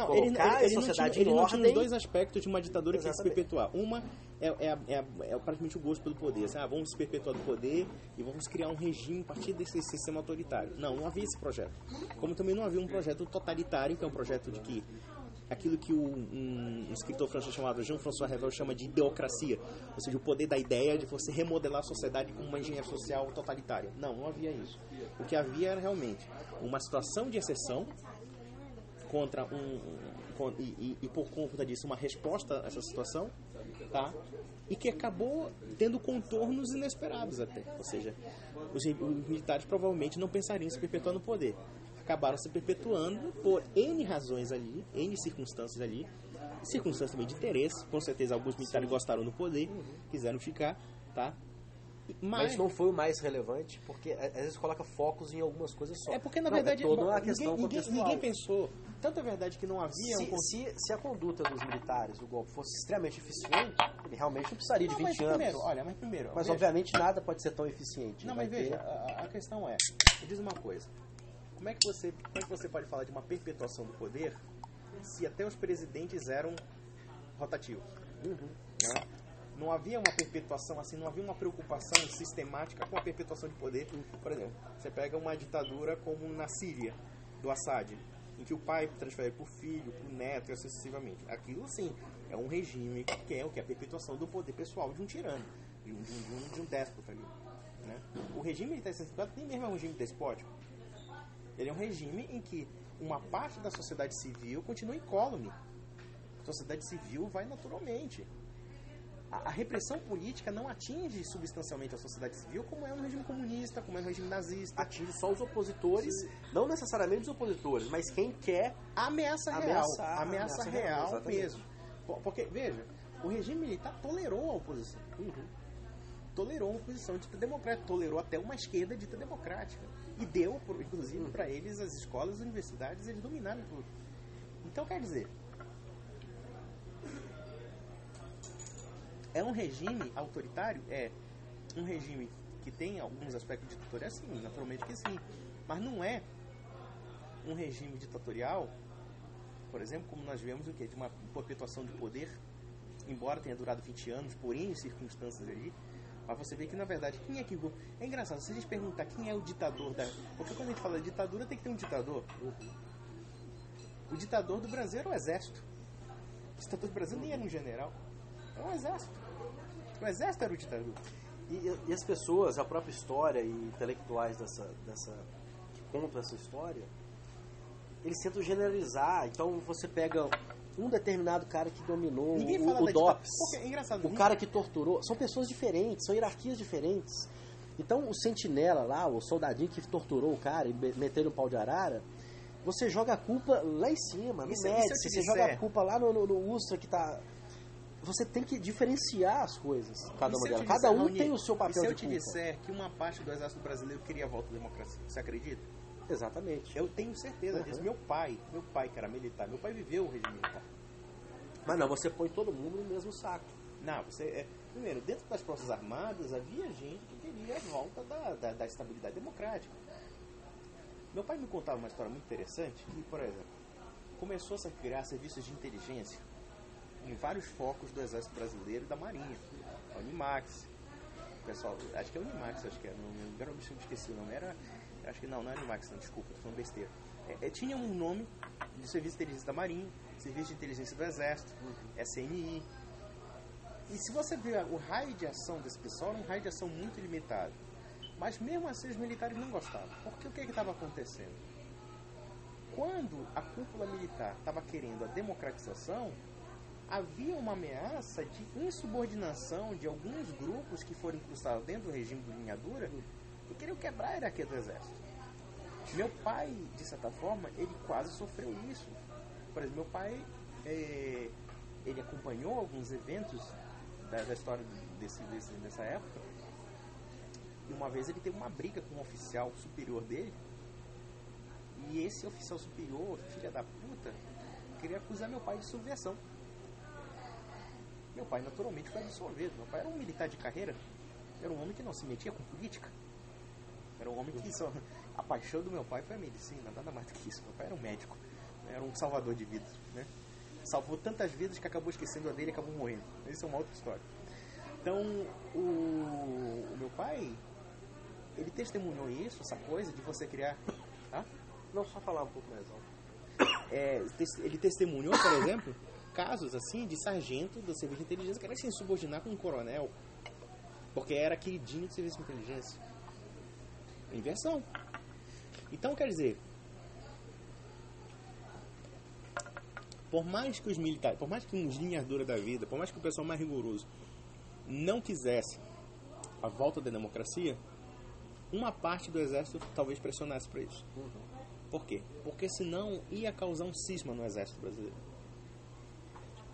colocar a sociedade em ordem. Ele não tinha os dois aspectos de uma ditadura que ia se perpetuar. Uma é praticamente o gosto pelo poder. Vamos se perpetuar do poder e vamos criar um regime a partir desse sistema autoritário. Não havia esse projeto. Como também não havia um projeto totalitário, que é um projeto de que aquilo que um escritor francês chamado Jean-François Revel chama de ideocracia, ou seja, o poder da ideia de você remodelar a sociedade como uma engenharia social totalitária. Não havia isso. O que havia era realmente uma situação de exceção contra e por conta disso uma resposta a essa situação, tá? E que acabou tendo contornos inesperados até. Ou seja, os militares provavelmente não pensariam em se perpetuar no poder. Acabaram se perpetuando por N razões ali, N circunstâncias ali, circunstância também de interesse. Com certeza alguns militares gostaram do poder, quiseram ficar, tá? Mas não foi o mais relevante, porque às vezes coloca focos em algumas coisas só. É porque, na verdade, toda uma questão ninguém pensou. Tanto é verdade que não havia se a conduta dos militares do golpe fosse extremamente eficiente, ele realmente não precisaria de 20 anos. Mas veja, obviamente nada pode ser tão eficiente. Não, mas veja, a questão é, me diz uma coisa. Como é que você pode falar de uma perpetuação do poder se até os presidentes eram rotativos? Né? Não havia uma perpetuação assim, não havia uma preocupação sistemática com a perpetuação de poder. Por exemplo, você pega uma ditadura como na Síria, do Assad, em que o pai transfere para o filho, para o neto e assim sucessivamente. Aquilo, sim, é um regime que é a perpetuação do poder pessoal de um tirano, de um déspota ali. Né? O regime militar centralizado nem mesmo é um regime despótico. Ele é um regime em que uma parte da sociedade civil continua incólume. A sociedade civil vai naturalmente. A repressão política não atinge substancialmente a sociedade civil, como é no regime comunista, como é no regime nazista. Atinge só os opositores, não necessariamente os opositores, mas quem quer ameaça real mesmo. Porque, veja, o regime militar tolerou a oposição. Tolerou a oposição dita democrática, tolerou até uma esquerda dita democrática. E deu, inclusive, para eles, as escolas, as universidades, eles dominaram tudo. Então, quer dizer, é um regime autoritário? É um regime que tem alguns aspectos ditatoriais, sim, naturalmente que sim. Mas não é um regime ditatorial, por exemplo, como nós vemos o quê? De uma perpetuação de poder, embora tenha durado 20 anos, por N circunstâncias ali. Mas você vê que, na verdade, quem é que... É engraçado, se a gente perguntar quem é o ditador da... Porque quando a gente fala de ditadura, tem que ter um ditador. O ditador do Brasil era o exército. O ditador do Brasil nem era um general. Era um exército. O exército era o ditador. E as pessoas, a própria história e intelectuais que contam essa história, eles tentam generalizar. Então você pega um determinado cara que dominou o DOPS, é engraçado, o cara que torturou. São pessoas diferentes, são hierarquias diferentes. Então o sentinela lá, o soldadinho que torturou o cara e meteu no pau de arara, você joga a culpa lá em cima, no Médici, você joga a culpa lá no Ustra que tá... Você tem que diferenciar as coisas, cada um tem o seu papel de culpa. E se eu te disser que uma parte do exército brasileiro queria a volta à democracia, você acredita? Exatamente. Eu tenho certeza disso. Meu pai que era militar, meu pai viveu o regime militar. Mas não, você põe todo mundo no mesmo saco. Não, primeiro, dentro das Forças Armadas havia gente que queria a volta da estabilidade democrática. Meu pai me contava uma história muito interessante, que, por exemplo, começou a criar serviços de inteligência em vários focos do Exército Brasileiro e da Marinha. A Unimax, o pessoal, acho que é a Unimax, agora eu esqueci o nome, acho que não é Unimax, não, desculpa, tô falando besteira. Tinha um nome de Serviço de Inteligência da Marinha, Serviço de Inteligência do Exército, SNI. E se você ver o raio de ação desse pessoal, era um raio de ação muito limitado. Mas mesmo assim os militares não gostavam. Porque o que estava acontecendo? Quando a cúpula militar estava querendo a democratização, havia uma ameaça de insubordinação de alguns grupos que foram incrustados dentro do regime de linha dura e queriam quebrar a hierarquia do exército. Meu pai, de certa forma, ele quase sofreu isso. Por exemplo, meu pai, ele acompanhou alguns eventos da história dessa época, e uma vez ele teve uma briga com um oficial superior dele, e esse oficial superior, filha da puta, queria acusar meu pai de subversão. Meu pai naturalmente foi absolvido. Meu pai era um militar de carreira, era um homem que não se metia com política, era um homem que só... A paixão do meu pai foi a medicina, nada mais do que isso. Meu pai era um médico, era um salvador de vidas, né? Salvou tantas vidas que acabou esquecendo a dele e acabou morrendo. Isso é uma outra história. Então, o meu pai, ele testemunhou isso, essa coisa de você criar... Tá? Não, só falar um pouco mais alto. Ele testemunhou, por exemplo, casos assim de sargento do serviço de inteligência que era se subordinar com um coronel, porque era queridinho do serviço de inteligência. Inversão. Então, quer dizer, por mais que os militares, por mais que uns linhas duras da vida, por mais que o pessoal mais rigoroso não quisesse a volta da democracia, uma parte do exército talvez pressionasse para isso. Por quê? Porque senão ia causar um cisma no exército brasileiro.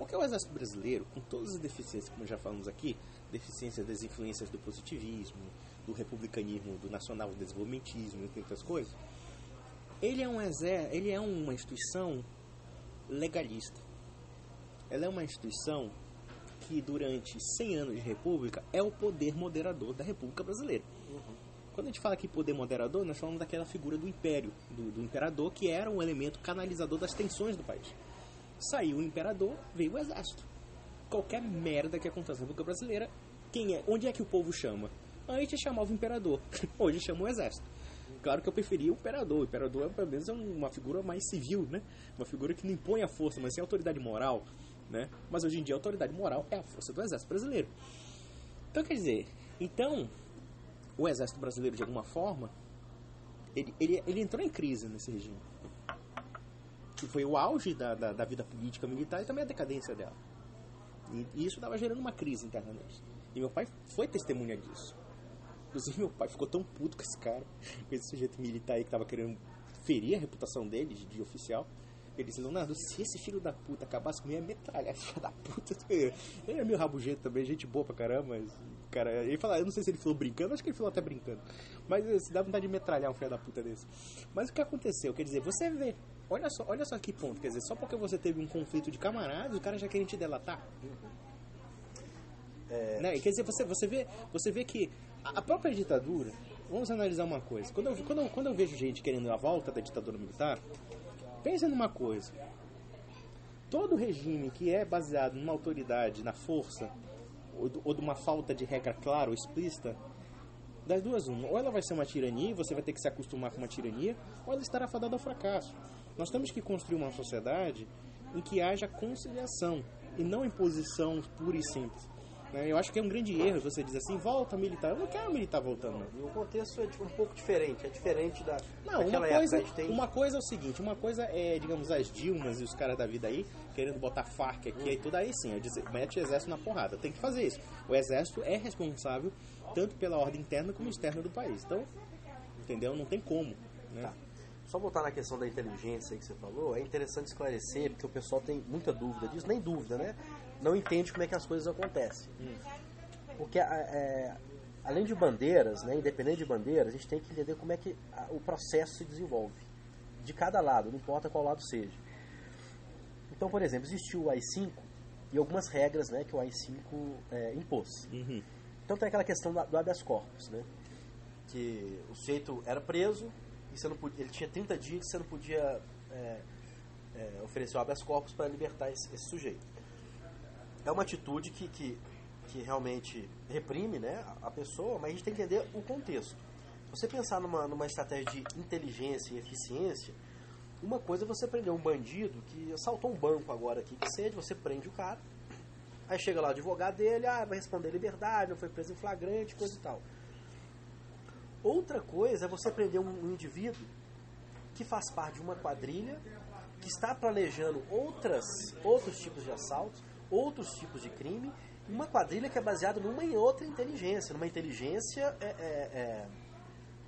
Porque o exército brasileiro, com todas as deficiências, como já falamos aqui, deficiências das influências do positivismo, do republicanismo, do nacional desenvolvimentismo, entre outras coisas, ele é uma instituição legalista. Ela é uma instituição que durante 100 anos de república é o poder moderador da República Brasileira. Quando a gente fala aqui poder moderador, nós falamos daquela figura do império, do imperador, que era um elemento canalizador das tensões do país. Saiu o imperador, veio o exército. Qualquer merda que acontece na República Brasileira, onde é que o povo chama? Antes chamava o imperador, hoje chama o exército. Claro que eu preferia o imperador. O imperador, pelo menos, é uma figura mais civil, né? Uma figura que não impõe a força, mas sim a autoridade moral, né? Mas hoje em dia a autoridade moral é a força do exército brasileiro. Então, quer dizer, o exército brasileiro, de alguma forma, ele entrou em crise nesse regime. Que foi o auge da vida política militar e também a decadência dela. E isso estava gerando uma crise interna neles. E meu pai foi testemunha disso. Inclusive, meu pai ficou tão puto com esse cara, com esse sujeito militar aí que estava querendo ferir a reputação dele de oficial. Ele disse: Leonardo, se esse filho da puta acabasse comigo, ia metralhar esse filho da puta. Ele é meio rabugento também, gente boa pra caramba, mas, cara, ele fala, eu não sei se ele falou brincando, acho que ele falou até brincando. Mas se dá vontade de metralhar um filho da puta desse. Mas o que aconteceu? Quer dizer, você vê, olha só que ponto, quer dizer, só porque você teve um conflito de camaradas, o cara já quer te delatar. Né? Quer dizer, você vê que a própria ditadura, vamos analisar uma coisa, quando eu vejo gente querendo a volta da ditadura militar, pensa numa coisa, todo regime que é baseado numa autoridade, na força, ou de uma falta de regra clara ou explícita, das duas uma, ou ela vai ser uma tirania e você vai ter que se acostumar com uma tirania, ou ela estará fadada ao fracasso. Nós temos que construir uma sociedade em que haja conciliação e não imposição pura e simples. Eu acho que é um grande erro você dizer assim, volta militar. Eu não quero militar voltando, não. E o contexto é um pouco diferente. É diferente daquela época. Uma coisa é o seguinte, uma coisa é, digamos, as Dilmas e os caras da vida aí, querendo botar Farc aqui e tudo aí sim, mete o exército na porrada. Tem que fazer isso. O exército é responsável tanto pela ordem interna como externa do país. Então, entendeu? Não tem como, né? Tá. Só voltar na questão da inteligência aí que você falou, é interessante esclarecer, porque o pessoal tem muita dúvida disso, nem dúvida, né? Não entende como é que as coisas acontecem. Porque, além de bandeiras, né, independente de bandeiras, a gente tem que entender como é que o processo se desenvolve. De cada lado, não importa qual lado seja. Então, por exemplo, existiu o AI-5 e algumas regras, né, que o AI-5 impôs. Então tem aquela questão do habeas corpus, né? Que o sujeito era preso e você não podia, ele tinha 30 dias que você não podia oferecer o habeas corpus para libertar esse sujeito. É uma atitude que realmente reprime, né, a pessoa, mas a gente tem que entender o contexto. Se você pensar numa estratégia de inteligência e eficiência, uma coisa é você prender um bandido que assaltou um banco agora aqui, que seja, você prende o cara, aí chega lá o advogado dele, vai responder liberdade, não foi preso em flagrante, coisa e tal. Outra coisa é você prender um indivíduo que faz parte de uma quadrilha, que está planejando outros tipos de assaltos, outros tipos de crime, uma quadrilha que é baseada numa e outra inteligência, numa inteligência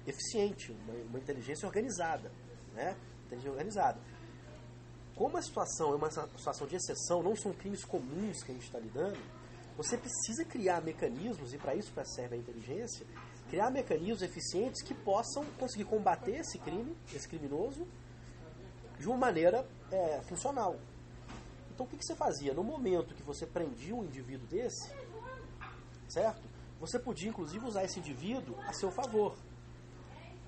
eficiente, uma inteligência organizada, né? Inteligência organizada. Como a situação é uma situação de exceção, não são crimes comuns que a gente está lidando, você precisa criar mecanismos, e para isso serve a inteligência, criar mecanismos eficientes que possam conseguir combater esse criminoso, de uma maneira funcional. Então o que você fazia? No momento que você prendia um indivíduo desse, certo? Você podia inclusive usar esse indivíduo a seu favor.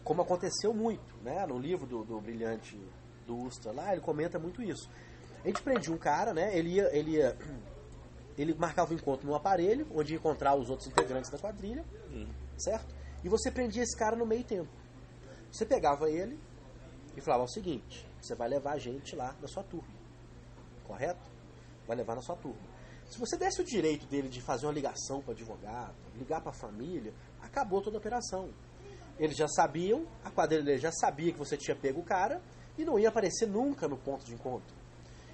Como aconteceu muito, né? No livro do brilhante do Ustra lá, ele comenta muito isso. A gente prendia um cara, né? Ele marcava o encontro num aparelho, onde ia encontrar os outros integrantes da quadrilha, certo? E você prendia esse cara no meio tempo. Você pegava ele e falava o seguinte: você vai levar a gente lá da sua turma. Correto? Vai levar na sua turma. Se você desse o direito dele de fazer uma ligação para o advogado, ligar para a família, acabou toda a operação. Eles já sabiam, a quadrilha dele já sabia que você tinha pego o cara e não ia aparecer nunca no ponto de encontro.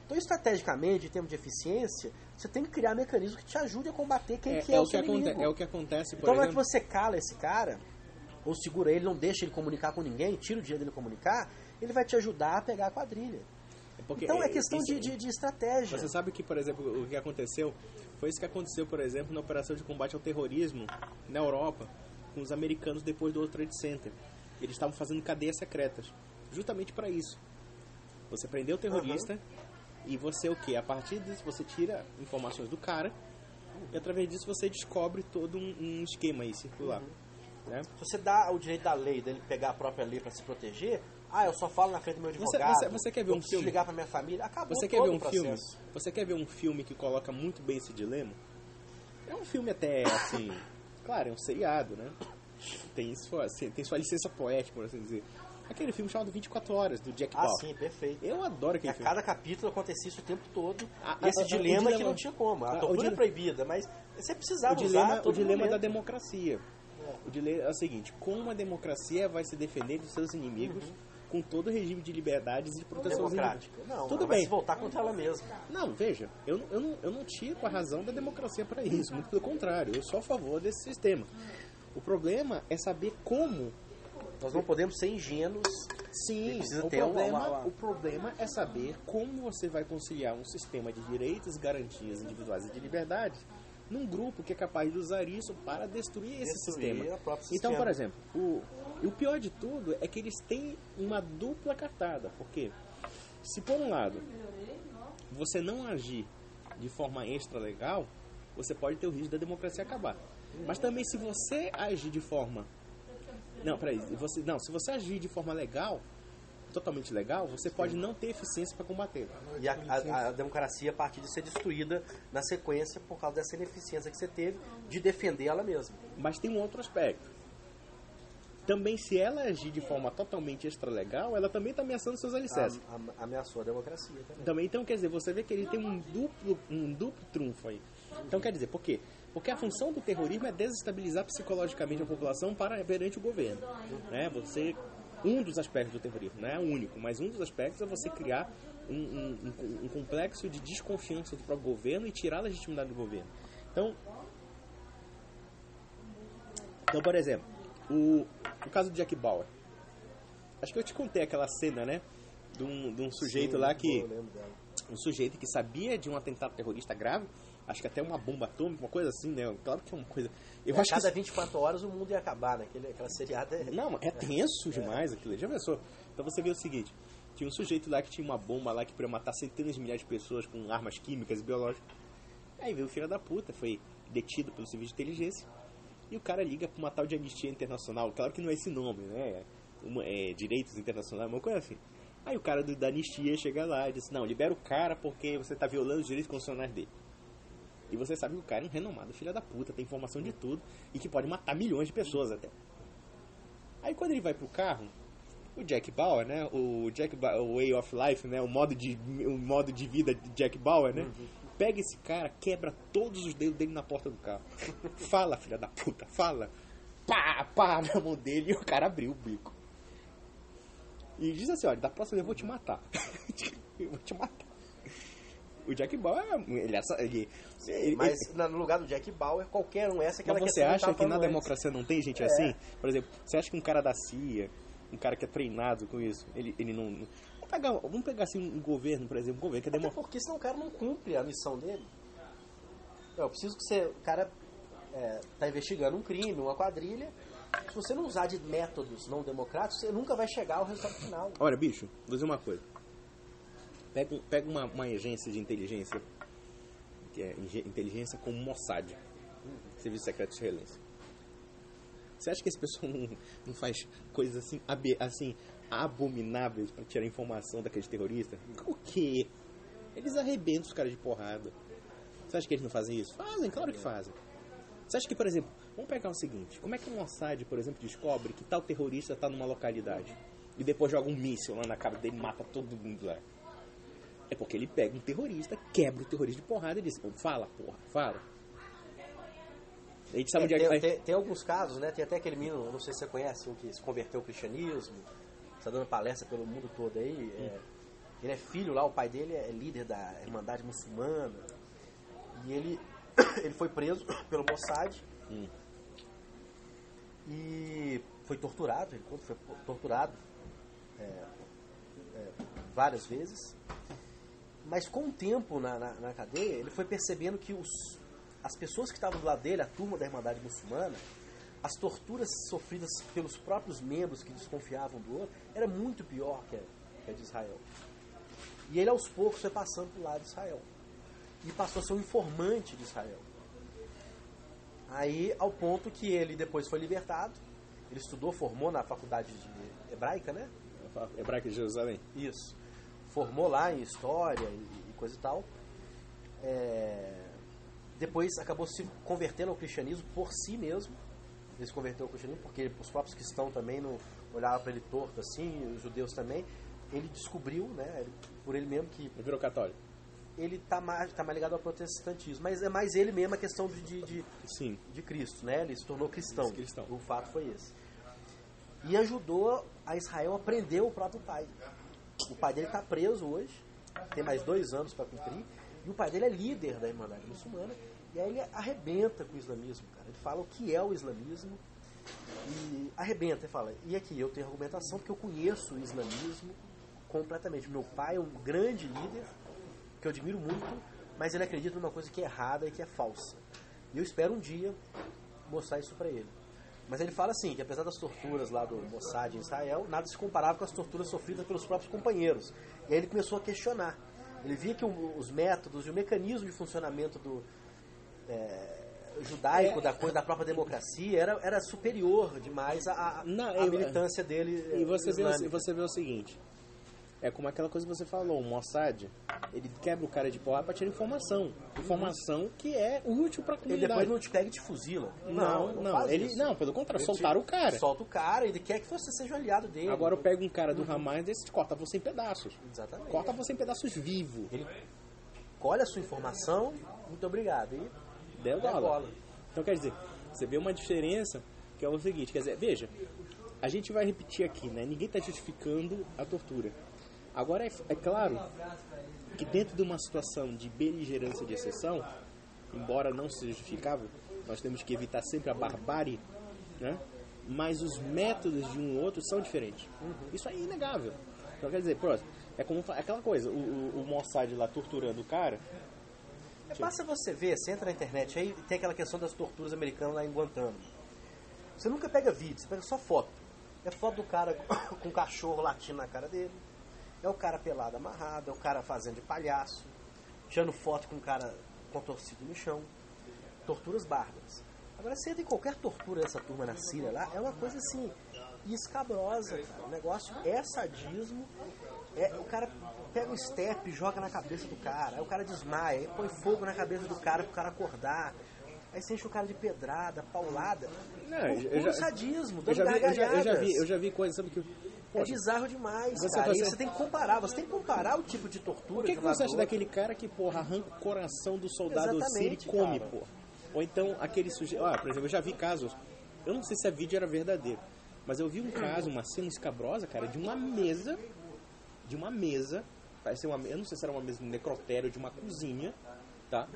Então, estrategicamente, em termos de eficiência, você tem que criar mecanismos que te ajudem a combater quem é o seu inimigo. É o que acontece, por então, exemplo... não é que você cala esse cara, ou segura ele, não deixa ele comunicar com ninguém, tira o dia dele comunicar, ele vai te ajudar a pegar a quadrilha. Então é questão de estratégia. Você sabe que, por exemplo, o que aconteceu foi isso que aconteceu, por exemplo, na operação de combate ao terrorismo na Europa, com os americanos depois do World Trade Center. Eles estavam fazendo cadeias secretas, justamente para isso. Você prendeu o terrorista e você o quê? A partir disso você tira informações do cara e através disso você descobre todo um esquema aí circular. Né? Se você dá o direito da lei, dele pegar a própria lei para se proteger, eu só falo na frente do meu advogado. Você quer ver um filme? Ligar para minha família, acabou você quer ver um filme? Você quer ver um filme que coloca muito bem esse dilema? É um filme até assim, claro, é um seriado, né? Tem sua licença poética, por assim dizer. Aquele filme chamado 24 Horas, do Jack Bauer. Sim, perfeito. Eu adoro aquele filme. A cada capítulo acontecia isso o tempo todo. Esse dilema que não tinha como. A tortura é proibida, mas você precisava usar o dilema da democracia. O dilema é o seguinte: como a democracia vai se defender dos seus inimigos com todo o regime de liberdades e de proteção democrática? Não, tudo vai bem. se voltar contra ela mesma. Não, veja, eu não tiro a razão da democracia para isso. Muito pelo contrário, eu sou a favor desse sistema. O problema é saber como. Nós não podemos ser ingênuos. Sim, o problema é saber como você vai conciliar um sistema de direitos, garantias individuais e de liberdades num grupo que é capaz de usar isso para destruir esse sistema. Então, por exemplo, o pior de tudo é que eles têm uma dupla cartada. Porque se por um lado você não agir de forma extra-legal, você pode ter o risco da democracia acabar. Mas também se você agir de forma... se você agir de forma legal, totalmente legal, você pode não ter eficiência para combater. E a democracia, a partir de ser destruída na sequência por causa dessa ineficiência que você teve de defender ela mesma. Mas tem um outro aspecto. Também, se ela agir de forma totalmente extra-legal, ela também está ameaçando seus alicerces. Ameaçou a democracia também. Então, quer dizer, você vê que ele tem um duplo trunfo aí. Então, quer dizer, por quê? Porque a função do terrorismo é desestabilizar psicologicamente a população perante o governo. Né? Um dos aspectos do terrorismo, não é o único, mas um dos aspectos é você criar um complexo de desconfiança do próprio governo e tirar a legitimidade do governo. Então, por exemplo, o caso do Jack Bauer. Acho que eu te contei aquela cena, né? De um sujeito lá que... Um sujeito que sabia de um atentado terrorista grave, acho que até uma bomba atômica, uma coisa assim, né? Claro que é uma coisa... A cada 24 horas o mundo ia acabar, né? Aquela seriada... Não, é tenso demais aquilo. Já pensou? Então você vê o seguinte, tinha um sujeito lá que tinha uma bomba lá que podia matar centenas de milhares de pessoas com armas químicas e biológicas. Aí veio o filho da puta, foi detido pelo serviço de inteligência, e o cara liga pra uma tal de Anistia Internacional. Claro que não é esse nome, né? Direitos Internacionais, uma coisa assim. Aí o cara da Anistia chega lá e diz: não, libera o cara porque você tá violando os direitos constitucionais dele. E você sabe que o cara é um renomado filho da puta, tem informação de tudo e que pode matar milhões de pessoas até. Aí quando ele vai pro carro, o Jack Bauer, né? O Way of Life, né? O modo de vida de Jack Bauer, né? Pega esse cara, quebra todos os dedos dele na porta do carro. Fala, filha da puta, fala. Pá, na mão dele, e o cara abriu o bico. E diz assim: olha, da próxima eu vou te matar. Eu vou te matar. O Jack Bauer, mas no lugar do Jack Bauer, qualquer um essa que ela quer. Você acha que na democracia não tem gente assim? Por exemplo, você acha que um cara da CIA, um cara que é treinado com isso, ele não... Vamos pegar assim um governo, por exemplo, um governo que é democrático. Porque senão o cara não cumpre a missão dele. Eu preciso que o cara tá investigando um crime, uma quadrilha. Se você não usar de métodos não democráticos, você nunca vai chegar ao resultado final. Olha, bicho, vou dizer uma coisa. Pega uma agência de inteligência, que é inteligência como Mossad, Serviço Secreto Israelense. Você acha que esse pessoal não faz coisas assim abomináveis para tirar informação daqueles terroristas? O quê? Eles arrebentam os caras de porrada. Você acha que eles não fazem isso? Fazem, claro que fazem. Você acha que, por exemplo, vamos pegar o seguinte: como é que o Mossad, por exemplo, descobre que tal terrorista está numa localidade e depois joga um míssil lá na cara dele e mata todo mundo lá? É porque ele pega um terrorista, quebra o terrorista de porrada e diz: fala, porra, fala. A gente sabe tem alguns casos, né? Tem até aquele menino, não sei se você conhece, um que se converteu ao cristianismo, está dando palestra pelo mundo todo aí. Ele é filho lá, o pai dele é líder da Irmandade Muçulmana. E ele foi preso pelo Mossad e foi torturado. Ele foi torturado várias vezes. Mas com o tempo na cadeia, ele foi percebendo que as pessoas que estavam do lado dele, a turma da Irmandade Muçulmana, as torturas sofridas pelos próprios membros que desconfiavam do outro, era muito pior que a de Israel. E ele aos poucos foi passando para o lado de Israel. E passou a ser um informante de Israel. Aí, ao ponto que ele depois foi libertado, ele estudou, formou na faculdade de hebraica, né? Hebraica de Jerusalém. Isso. Formou lá em história e coisa e tal. Depois acabou se convertendo ao cristianismo por si mesmo. Ele se converteu ao cristianismo porque os próprios cristãos também não olhavam para ele torto assim, os judeus também. Ele descobriu, né, por ele mesmo que... Ele virou católico. Ele tá mais ligado ao protestantismo, mas é mais ele mesmo a questão de Cristo, né? Ele se tornou cristão. O fato foi esse. E ajudou a Israel a prender o próprio pai. O pai dele está preso hoje, tem mais 2 anos para cumprir, e o pai dele é líder da Irmandade Muçulmana, e aí ele arrebenta com o islamismo, cara. Ele fala o que é o islamismo, e arrebenta, ele fala, e aqui eu tenho argumentação porque eu conheço o islamismo completamente. Meu pai é um grande líder, que eu admiro muito, mas ele acredita numa coisa que é errada e que é falsa. E eu espero um dia mostrar isso para ele. Mas ele fala assim, que apesar das torturas lá do Mossad em Israel, nada se comparava com as torturas sofridas pelos próprios companheiros. E aí ele começou a questionar. Ele via que os métodos e o mecanismo de funcionamento do judaico, da própria democracia, era superior demais à militância dele. E você vê o seguinte, é como aquela coisa que você falou, o Mossad, ele quebra o cara de porrada para tirar informação. Informação que é útil para a comunidade. Ele depois não te pega e te fuzila. Não, pelo contrário, soltaram o cara. Solta o cara, ele quer que você seja aliado dele. Agora eu pego um cara do Hamas e corta você em pedaços. Exatamente. Corta você em pedaços vivo. Ele colhe a sua informação, muito obrigado. E deu bola. Então quer dizer, você vê uma diferença que é o seguinte, quer dizer, veja, a gente vai repetir aqui, né? Ninguém está justificando a tortura. Agora, é claro que dentro de uma situação de beligerância de exceção, embora não seja justificável, nós temos que evitar sempre a barbárie, né? Mas os métodos de um ou outro são diferentes. Isso é inegável. Então, quer dizer, próximo, é como aquela coisa, o Mossad lá torturando o cara. Basta você ver, você entra na internet, aí tem aquela questão das torturas americanas lá em Guantánamo. Você nunca pega vídeo, você pega só foto. É foto do cara com um cachorro latindo na cara dele. É o cara pelado amarrado, é o cara fazendo de palhaço, tirando foto com o cara contorcido no chão. Torturas bárbaras. Agora, você tem qualquer tortura dessa turma na Síria lá, é uma coisa assim, escabrosa, cara. O negócio é sadismo. O cara pega um step e joga na cabeça do cara, aí o cara desmaia, aí põe fogo na cabeça do cara pro cara acordar. Aí você enche o cara de pedrada, paulada. Não, sadismo, dando gargalhadas. Eu já vi coisas, sabe que... Poxa, é bizarro demais, cara. Você tem que comparar. Você tem que comparar o tipo de tortura. O que você acha daquele cara que, porra, arranca o coração do soldado sírio e come, pô? Ou então aquele sujeito... por exemplo, eu já vi casos... Eu não sei se a vídeo era verdadeiro, mas eu vi um caso, uma cena escabrosa, cara, de uma mesa... Parece ser eu não sei se era uma mesa de necrotério, de uma cozinha, tá?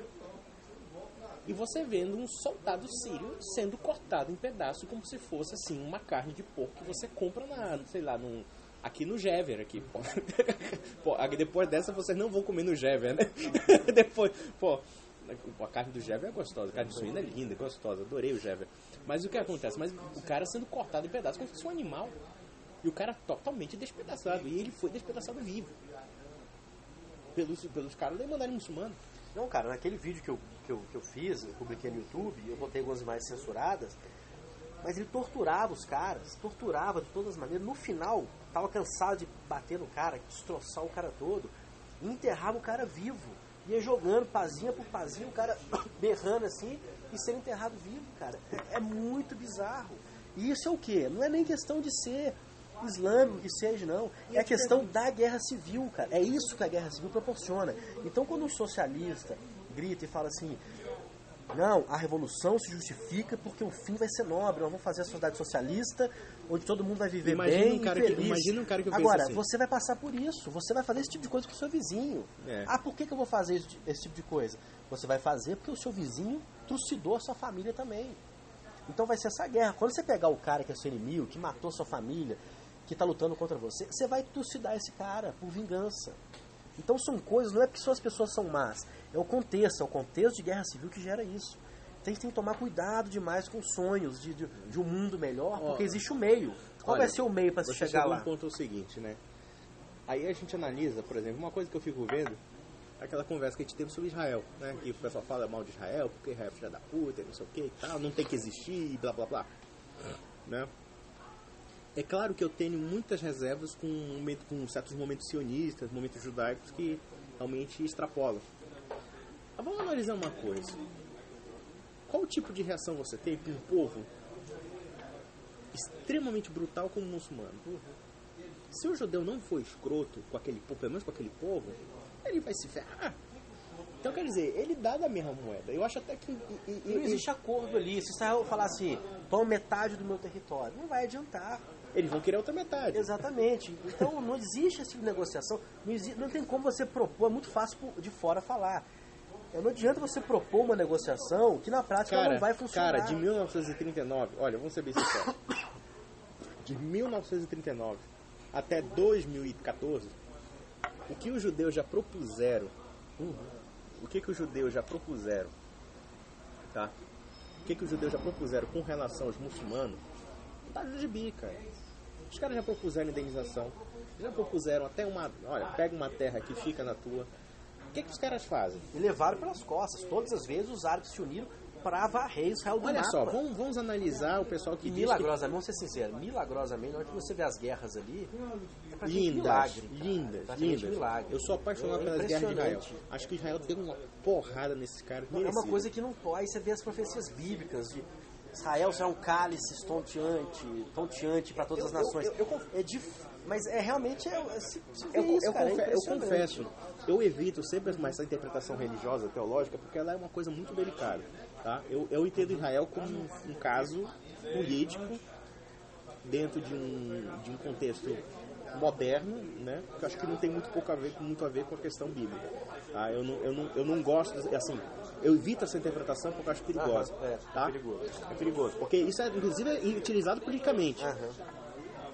E você vendo um soldado sírio sendo cortado em pedaços como se fosse, assim, uma carne de porco que você compra aqui no Gever, aqui, pô. Depois dessa vocês não vão comer no Gever, né? Depois, a carne do Gever é gostosa, a carne de suína é linda, gostosa, adorei o Gever. Mas o que acontece? Mas o cara sendo cortado em pedaços como se fosse um animal. E o cara totalmente despedaçado. E ele foi despedaçado vivo. Pelos caras da Irmandade Muçulmana. Não, cara, naquele vídeo que eu fiz, eu publiquei no YouTube, eu botei algumas imagens censuradas, mas ele torturava os caras, torturava de todas as maneiras. No final, tava cansado de bater no cara, destroçar o cara todo, e enterrava o cara vivo. Ia jogando pazinha por pazinha, o cara berrando assim, e sendo enterrado vivo, cara. É muito bizarro. E isso é o quê? Não é nem questão de ser islâmico que seja, não. É a questão da guerra civil, cara. É isso que a guerra civil proporciona. Então, quando um socialista grita e fala assim, não, a revolução se justifica porque o fim vai ser nobre, nós vamos fazer a sociedade socialista, onde todo mundo vai viver bem e feliz. Imagina um cara que Agora, assim. você vai passar por isso, você vai fazer esse tipo de coisa com o seu vizinho. Por que eu vou fazer esse tipo de coisa? Você vai fazer porque o seu vizinho trucidou a sua família também. Então vai ser essa guerra. Quando você pegar o cara que é seu inimigo, que matou sua família, que está lutando contra você, você vai trucidar esse cara por vingança. Então são coisas, não é porque só as pessoas são más, é o contexto de guerra civil que gera isso. Então a gente tem que tomar cuidado demais com sonhos de um mundo melhor, porque existe o meio. Qual vai ser o meio para se chegar lá? Um ponto é o seguinte, né? Aí a gente analisa, por exemplo, uma coisa que eu fico vendo, aquela conversa que a gente teve sobre Israel, né? Que o pessoal fala mal de Israel, porque Israel é filha da puta, não sei o que e tal, não tem que existir, blá blá blá. Né? É claro que eu tenho muitas reservas com certos momentos sionistas, momentos judaicos que realmente extrapolam. Mas vamos analisar uma coisa. Qual tipo de reação você tem para um povo extremamente brutal como o muçulmano? Se o judeu não for escroto com aquele povo, pelo menos com aquele povo, ele vai se ferrar. Então, quer dizer, ele dá da mesma moeda. Eu acho até que... Não existe acordo ali. Se Israel falar assim, toma metade do meu território, não vai adiantar. Eles vão querer outra metade. Exatamente. Então, não existe esse tipo de negociação. Não tem como você propor, é muito fácil de fora falar. Não adianta você propor uma negociação que na prática ela não vai funcionar. Cara, de 1939, olha, vamos ser bem sinceros. De 1939 até 2014, o que os judeus já propuseram, tá? O que os judeus já propuseram com relação aos muçulmanos, tá de gibi, cara. Os caras já propuseram indenização, já propuseram até pega uma terra que fica na tua. O que os caras fazem? E levaram pelas costas. Todas as vezes os árabes se uniram para varrer Israel do mapa. Olha só, vamos analisar o pessoal que diz milagrosamente, vamos ser sinceros, milagrosamente, na hora que você vê as guerras ali, é praticamente lindas. Milagre. Eu sou apaixonado pelas guerras de Israel. Acho que Israel deu uma porrada nesses caras. É uma coisa que não pode. Aí você vê as profecias bíblicas de Israel será um cálice tonteante para todas as nações. Mas realmente eu confesso, eu evito sempre mais essa interpretação religiosa, teológica, porque ela é uma coisa muito delicada. Tá? Eu entendo Israel como um caso político dentro de um contexto moderno, né? Que eu acho que não tem muito a ver com a questão bíblica. Tá? Eu não gosto, assim, eu evito essa interpretação porque eu acho perigosa. Tá? É perigoso. Porque isso é, inclusive, utilizado politicamente.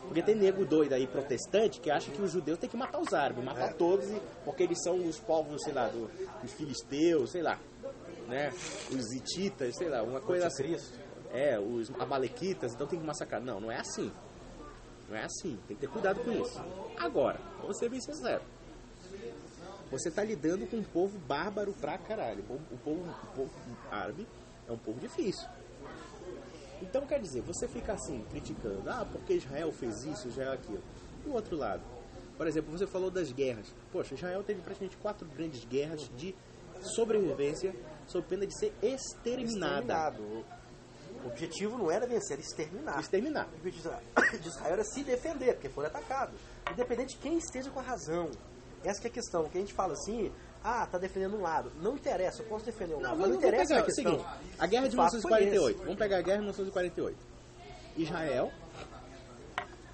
Porque tem nego doido aí, protestante, que acha que os judeus têm que matar os árabes, matar todos, porque eles são os povos, sei lá, dos filisteus, sei lá, né? Os hititas, sei lá, uma coisa assim. Os amalequitas, então tem que massacrar. Não é assim. Não é assim, tem que ter cuidado com isso. Agora, vamos ser bem sincero. Você está lidando com um povo bárbaro pra caralho. O povo árabe é um povo difícil. Então, quer dizer, você fica assim, criticando, porque Israel fez isso, Israel aquilo. Do outro lado, por exemplo, você falou das guerras. Poxa, Israel teve praticamente 4 grandes guerras de sobrevivência sob pena de ser exterminada. O objetivo não era vencer, era exterminar. O objetivo de Israel era se defender, porque foram atacados. Independente de quem esteja com a razão. Essa que é a questão, que a gente fala assim, tá defendendo um lado. Não interessa, eu posso defender um lado. Não interessa a questão. Seguinte, a guerra de 1948. Vamos pegar a guerra de 1948. Israel.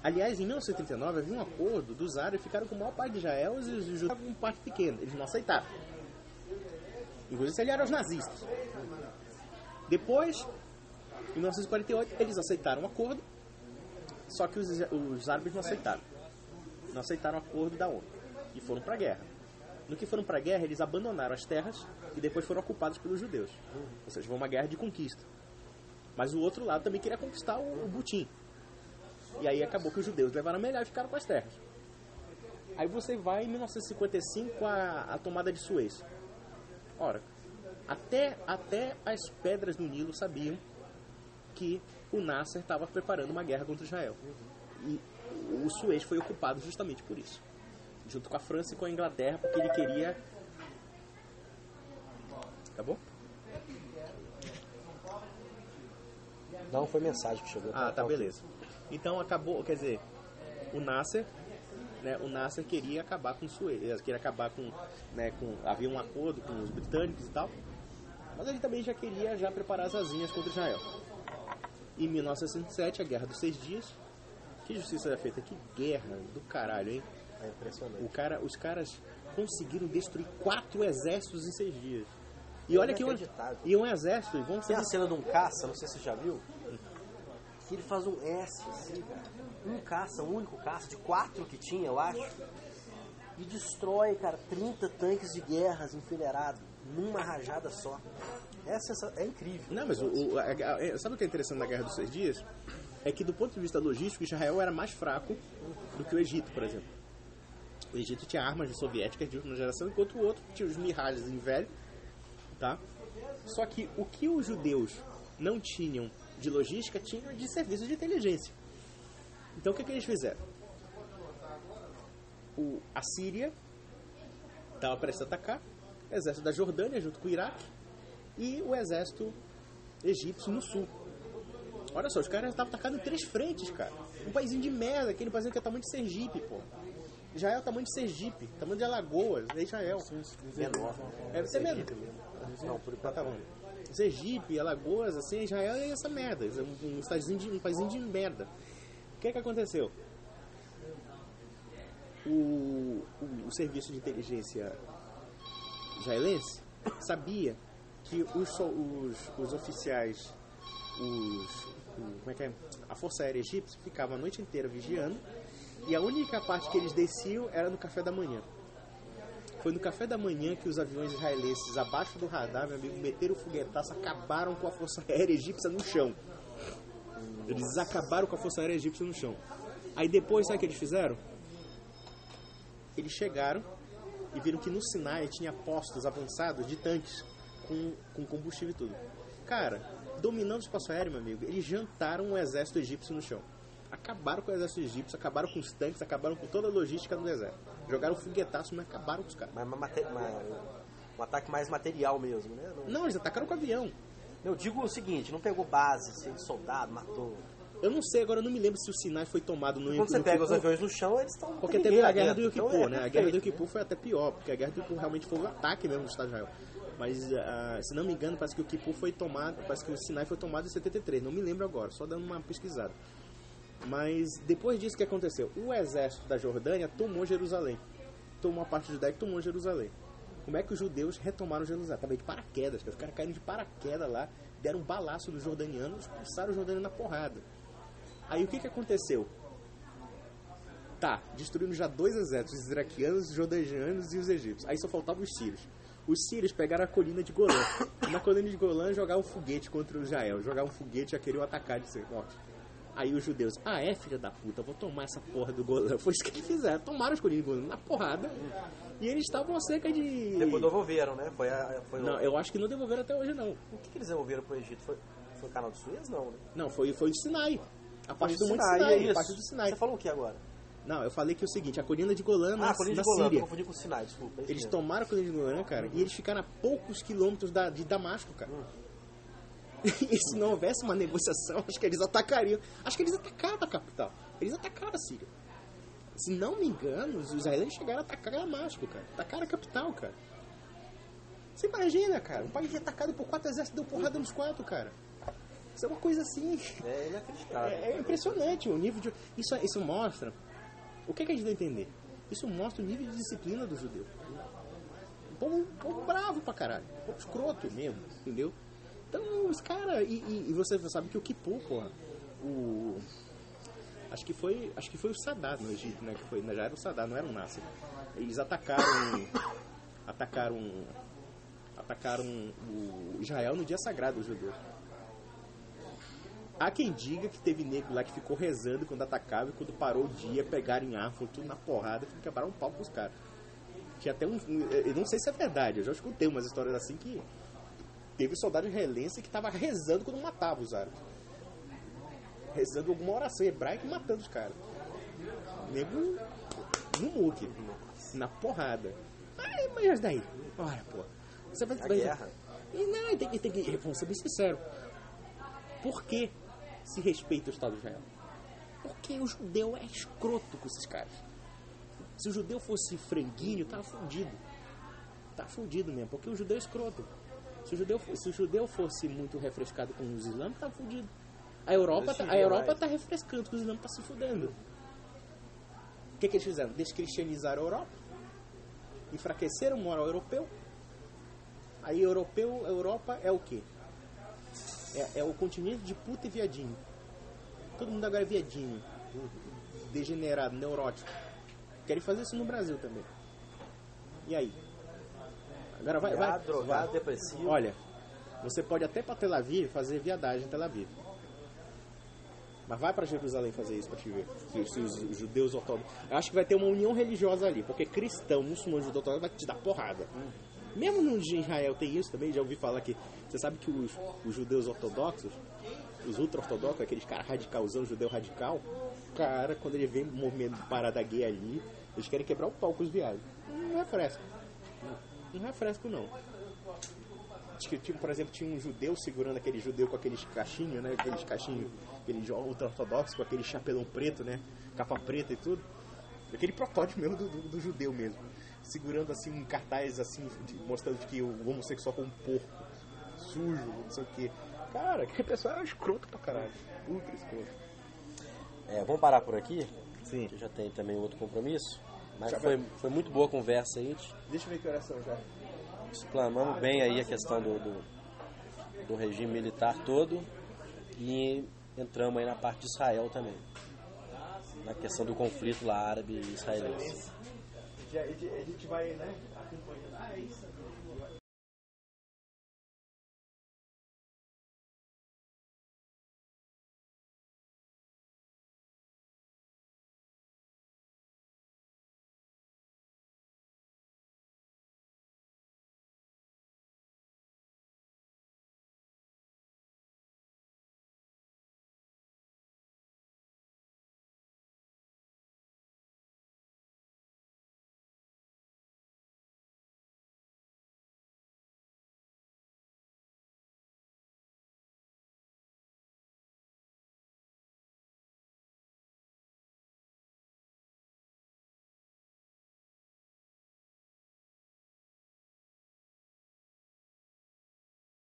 Aliás, em 1939 havia um acordo dos árabes, ficaram com a maior parte de Israel e os judeus com parte pequena. Eles não aceitaram. Inclusive, se aliaram aos nazistas. Depois, em 1948, eles aceitaram o acordo, só que os árabes não aceitaram. Não aceitaram o acordo da ONU. E foram para a guerra. No que foram para a guerra, eles abandonaram as terras e depois foram ocupados pelos judeus. Ou seja, foi uma guerra de conquista. Mas o outro lado também queria conquistar o butim. E aí acabou que os judeus levaram melhor e ficaram com as terras. Aí você vai em 1955 a tomada de Suez. Ora, até as pedras do Nilo sabiam que o Nasser estava preparando uma guerra contra Israel. E o Suez foi ocupado justamente por isso. Junto com a França e com a Inglaterra, porque ele queria... Acabou? Não, foi mensagem que chegou. Tá, beleza. Então acabou, quer dizer, o Nasser, né, queria acabar com o Suez, queria acabar havia um acordo com os britânicos e tal, mas ele também já queria preparar as asinhas contra Israel. Em 1967, a Guerra dos 6 Dias, que justiça era feita, que guerra do caralho, hein? É impressionante. Os caras conseguiram destruir 4 exércitos em 6 dias. E olha que um exército... Tem a cena de um caça, não sei se você já viu, que ele faz um S, assim, cara. Um único caça, de 4 que tinha, eu acho. e destrói, cara, 30 tanques de guerras enfileirados numa rajada só. É incrível. Não, mas sabe o que é interessante na Guerra dos 6 Dias? É que do ponto de vista logístico, Israel era mais fraco do que o Egito, por exemplo. O Egito tinha armas soviéticas de última geração, enquanto o outro tinha os Mirages em velho, tá? Só que o que os judeus não tinham de logística, tinham de serviço de inteligência. Então o que eles fizeram? A Síria estava prestes a atacar, o exército da Jordânia junto com o Iraque e o exército egípcio no sul. Olha só, os caras estavam atacando em 3 frentes, cara. Um paísinho de merda, aquele paísinho que é o tamanho de Sergipe, pô. Israel é o tamanho de Sergipe, tamanho de Alagoas, é Israel. Menor. Deve ser menor. Não, por enquanto tá bom. Sergipe, Alagoas, assim, Israel é essa merda. É um paísinho de merda. O que aconteceu? O serviço de inteligência israelense sabia que os oficiais, como é que é? A Força Aérea Egípcia ficava a noite inteira vigiando e a única parte que eles desciam era no café da manhã. Foi no café da manhã que os aviões israelenses, abaixo do radar, meu amigo, meteram o foguetaço, acabaram com a Força Aérea Egípcia no chão. Eles acabaram com a Força Aérea Egípcia no chão. Aí depois, sabe o que eles fizeram? Eles chegaram e viram que no Sinai tinha postos avançados de tanques com combustível e tudo. Cara, dominando o espaço aéreo, meu amigo, eles jantaram o exército egípcio no chão. Acabaram com o exército egípcio, acabaram com os tanques, acabaram com toda a logística do exército. Jogaram foguetaço, mas acabaram com os caras. Mas um ataque mais material mesmo, né? Não, eles atacaram com o avião. Eu digo o seguinte, não pegou base, sem soldado, matou. Eu não sei, agora eu não me lembro se o Sinai foi tomado no Yom Kippur. Quando você pega os aviões no chão, eles estão... Porque teve a guerra do Yom Kippur, né? A guerra do Yom Kippur foi até pior, porque a guerra do Yom Kippur realmente foi um ataque mesmo do Estado de Israel. Mas, se não me engano, parece que o Kippur foi tomado, parece que o Sinai foi tomado em 73, não me lembro agora, só dando uma pesquisada. Mas depois disso, o que aconteceu? O exército da Jordânia tomou Jerusalém. Tomou a parte judaica e tomou Jerusalém. Como é que os judeus retomaram Jerusalém? Também de paraquedas, os caras caíram de paraquedas lá, deram um balaço nos jordanianos, expulsaram os jordanianos na porrada. Aí o que aconteceu? Tá, destruímos já 2 exércitos, os iraquianos, os jordanianos e os egípcios. Aí só faltavam os sírios. Os sírios pegaram a colina de Golã. E na colina de Golã jogavam um foguete contra o Israel. Jogavam um foguete e já queriam atacar de norte. Aí os judeus, filha da puta, vou tomar essa porra do Golã. Foi isso que eles fizeram, tomaram as colinas de Golã na porrada. E eles estavam a cerca de... Depois devolveram, né? Não, eu acho que não devolveram até hoje, não. O que eles devolveram pro Egito? Foi o canal de Suez, não, né? Não, foi o Sinai. A parte do Monte Sinai, Sinai, a parte do Sinai. Você falou o que agora? Não, eu falei que é o seguinte, a colina de Golã na colina de Golã, Síria. eu confundi com o Sinai, desculpa. Eles tomaram a colina de Golã, cara, e eles ficaram a poucos quilômetros de Damasco, cara. E se não houvesse uma negociação, acho que eles atacariam. Acho que eles atacaram a capital. Eles atacaram a Síria. Se não me engano, os israelenses chegaram a atacar Damasco, cara. Atacaram a capital, cara. Você imagina, cara, um país atacado por 4 exércitos, deu porrada nos 4, cara. Isso é uma coisa assim... É inacreditável. É impressionante o nível de... Isso mostra... O que a gente deve entender? Isso mostra o nível de disciplina do judeu. Um povo bravo pra caralho. Um povo escroto mesmo, entendeu? Então, os caras... E você sabe que o Kippur, porra... Acho que foi o Sadat no Egito, né? Já era o Sadat, não era um Nasser. Eles atacaram o Israel no dia sagrado dos judeus. Há quem diga que teve nego lá que ficou rezando quando atacava e quando parou o dia, pegaram em arma, tudo na porrada e quebraram um pau pros caras. Tinha até eu não sei se é verdade, eu já escutei umas histórias assim que teve soldado israelense que tava rezando quando matava os árabes. Rezando alguma oração hebraica e matando os caras. Nego no muque, na porrada. Mas daí? Olha, pô. Você vai guerra. E não, tem que. Vamos ser bem sincero. Por que se respeita o Estado de Israel? Porque o judeu é escroto com esses caras. Se o judeu fosse franguinho, tava fundido. Tá fundido mesmo, porque o judeu é escroto. Se o judeu fosse muito refrescado com os islâmicos, tava fundido. A Europa tá refrescando, porque os islâmicos tá se fudendo. O que eles fizeram? Descristianizaram a Europa, enfraqueceram o moral europeu. Aí a Europa é o quê? É o continente de puta e viadinho. Todo mundo agora é viadinho, degenerado, neurótico. Querem fazer isso no Brasil também. E aí? Agora vai. Drogado, depressivo. Olha, você pode até para Tel Aviv fazer viadagem em Tel Aviv. Mas vai para Jerusalém fazer isso para te ver. Se os judeus ortodoxos. Eu acho que vai ter uma união religiosa ali, porque cristão, muçulmano, judeu ortodoxo vai te dar porrada. Mesmo no de Israel tem isso também, já ouvi falar que. Você sabe que os judeus ortodoxos, os ultra-ortodoxos, aqueles caras radicalzão, judeu radical, cara, quando ele vê um movimento de parada gay ali, eles querem quebrar o pau com os viados. Não refresca. Não refresco, não. Tipo, por exemplo, tinha um judeu segurando aquele judeu com aqueles cachinhos, né? Aqueles cachinhos, aquele ultra-ortodoxo com aquele chapelão preto, né? Capa preta e tudo. Aquele protótipo mesmo do judeu mesmo. Segurando assim um cartaz assim, mostrando que o homossexual é um porco. Sujo, não sei o que. Cara, aquele pessoal é escroto pra caralho. Ultra escroto. Vamos parar por aqui? Sim. Que já tem também outro compromisso. Mas Já foi muito boa a conversa aí. Deixa eu ver que oração já. Explanamos bem aí a questão do regime militar todo e entramos aí na parte de Israel também, na questão do conflito lá árabe e israelense. A gente vai, né, acompanhando.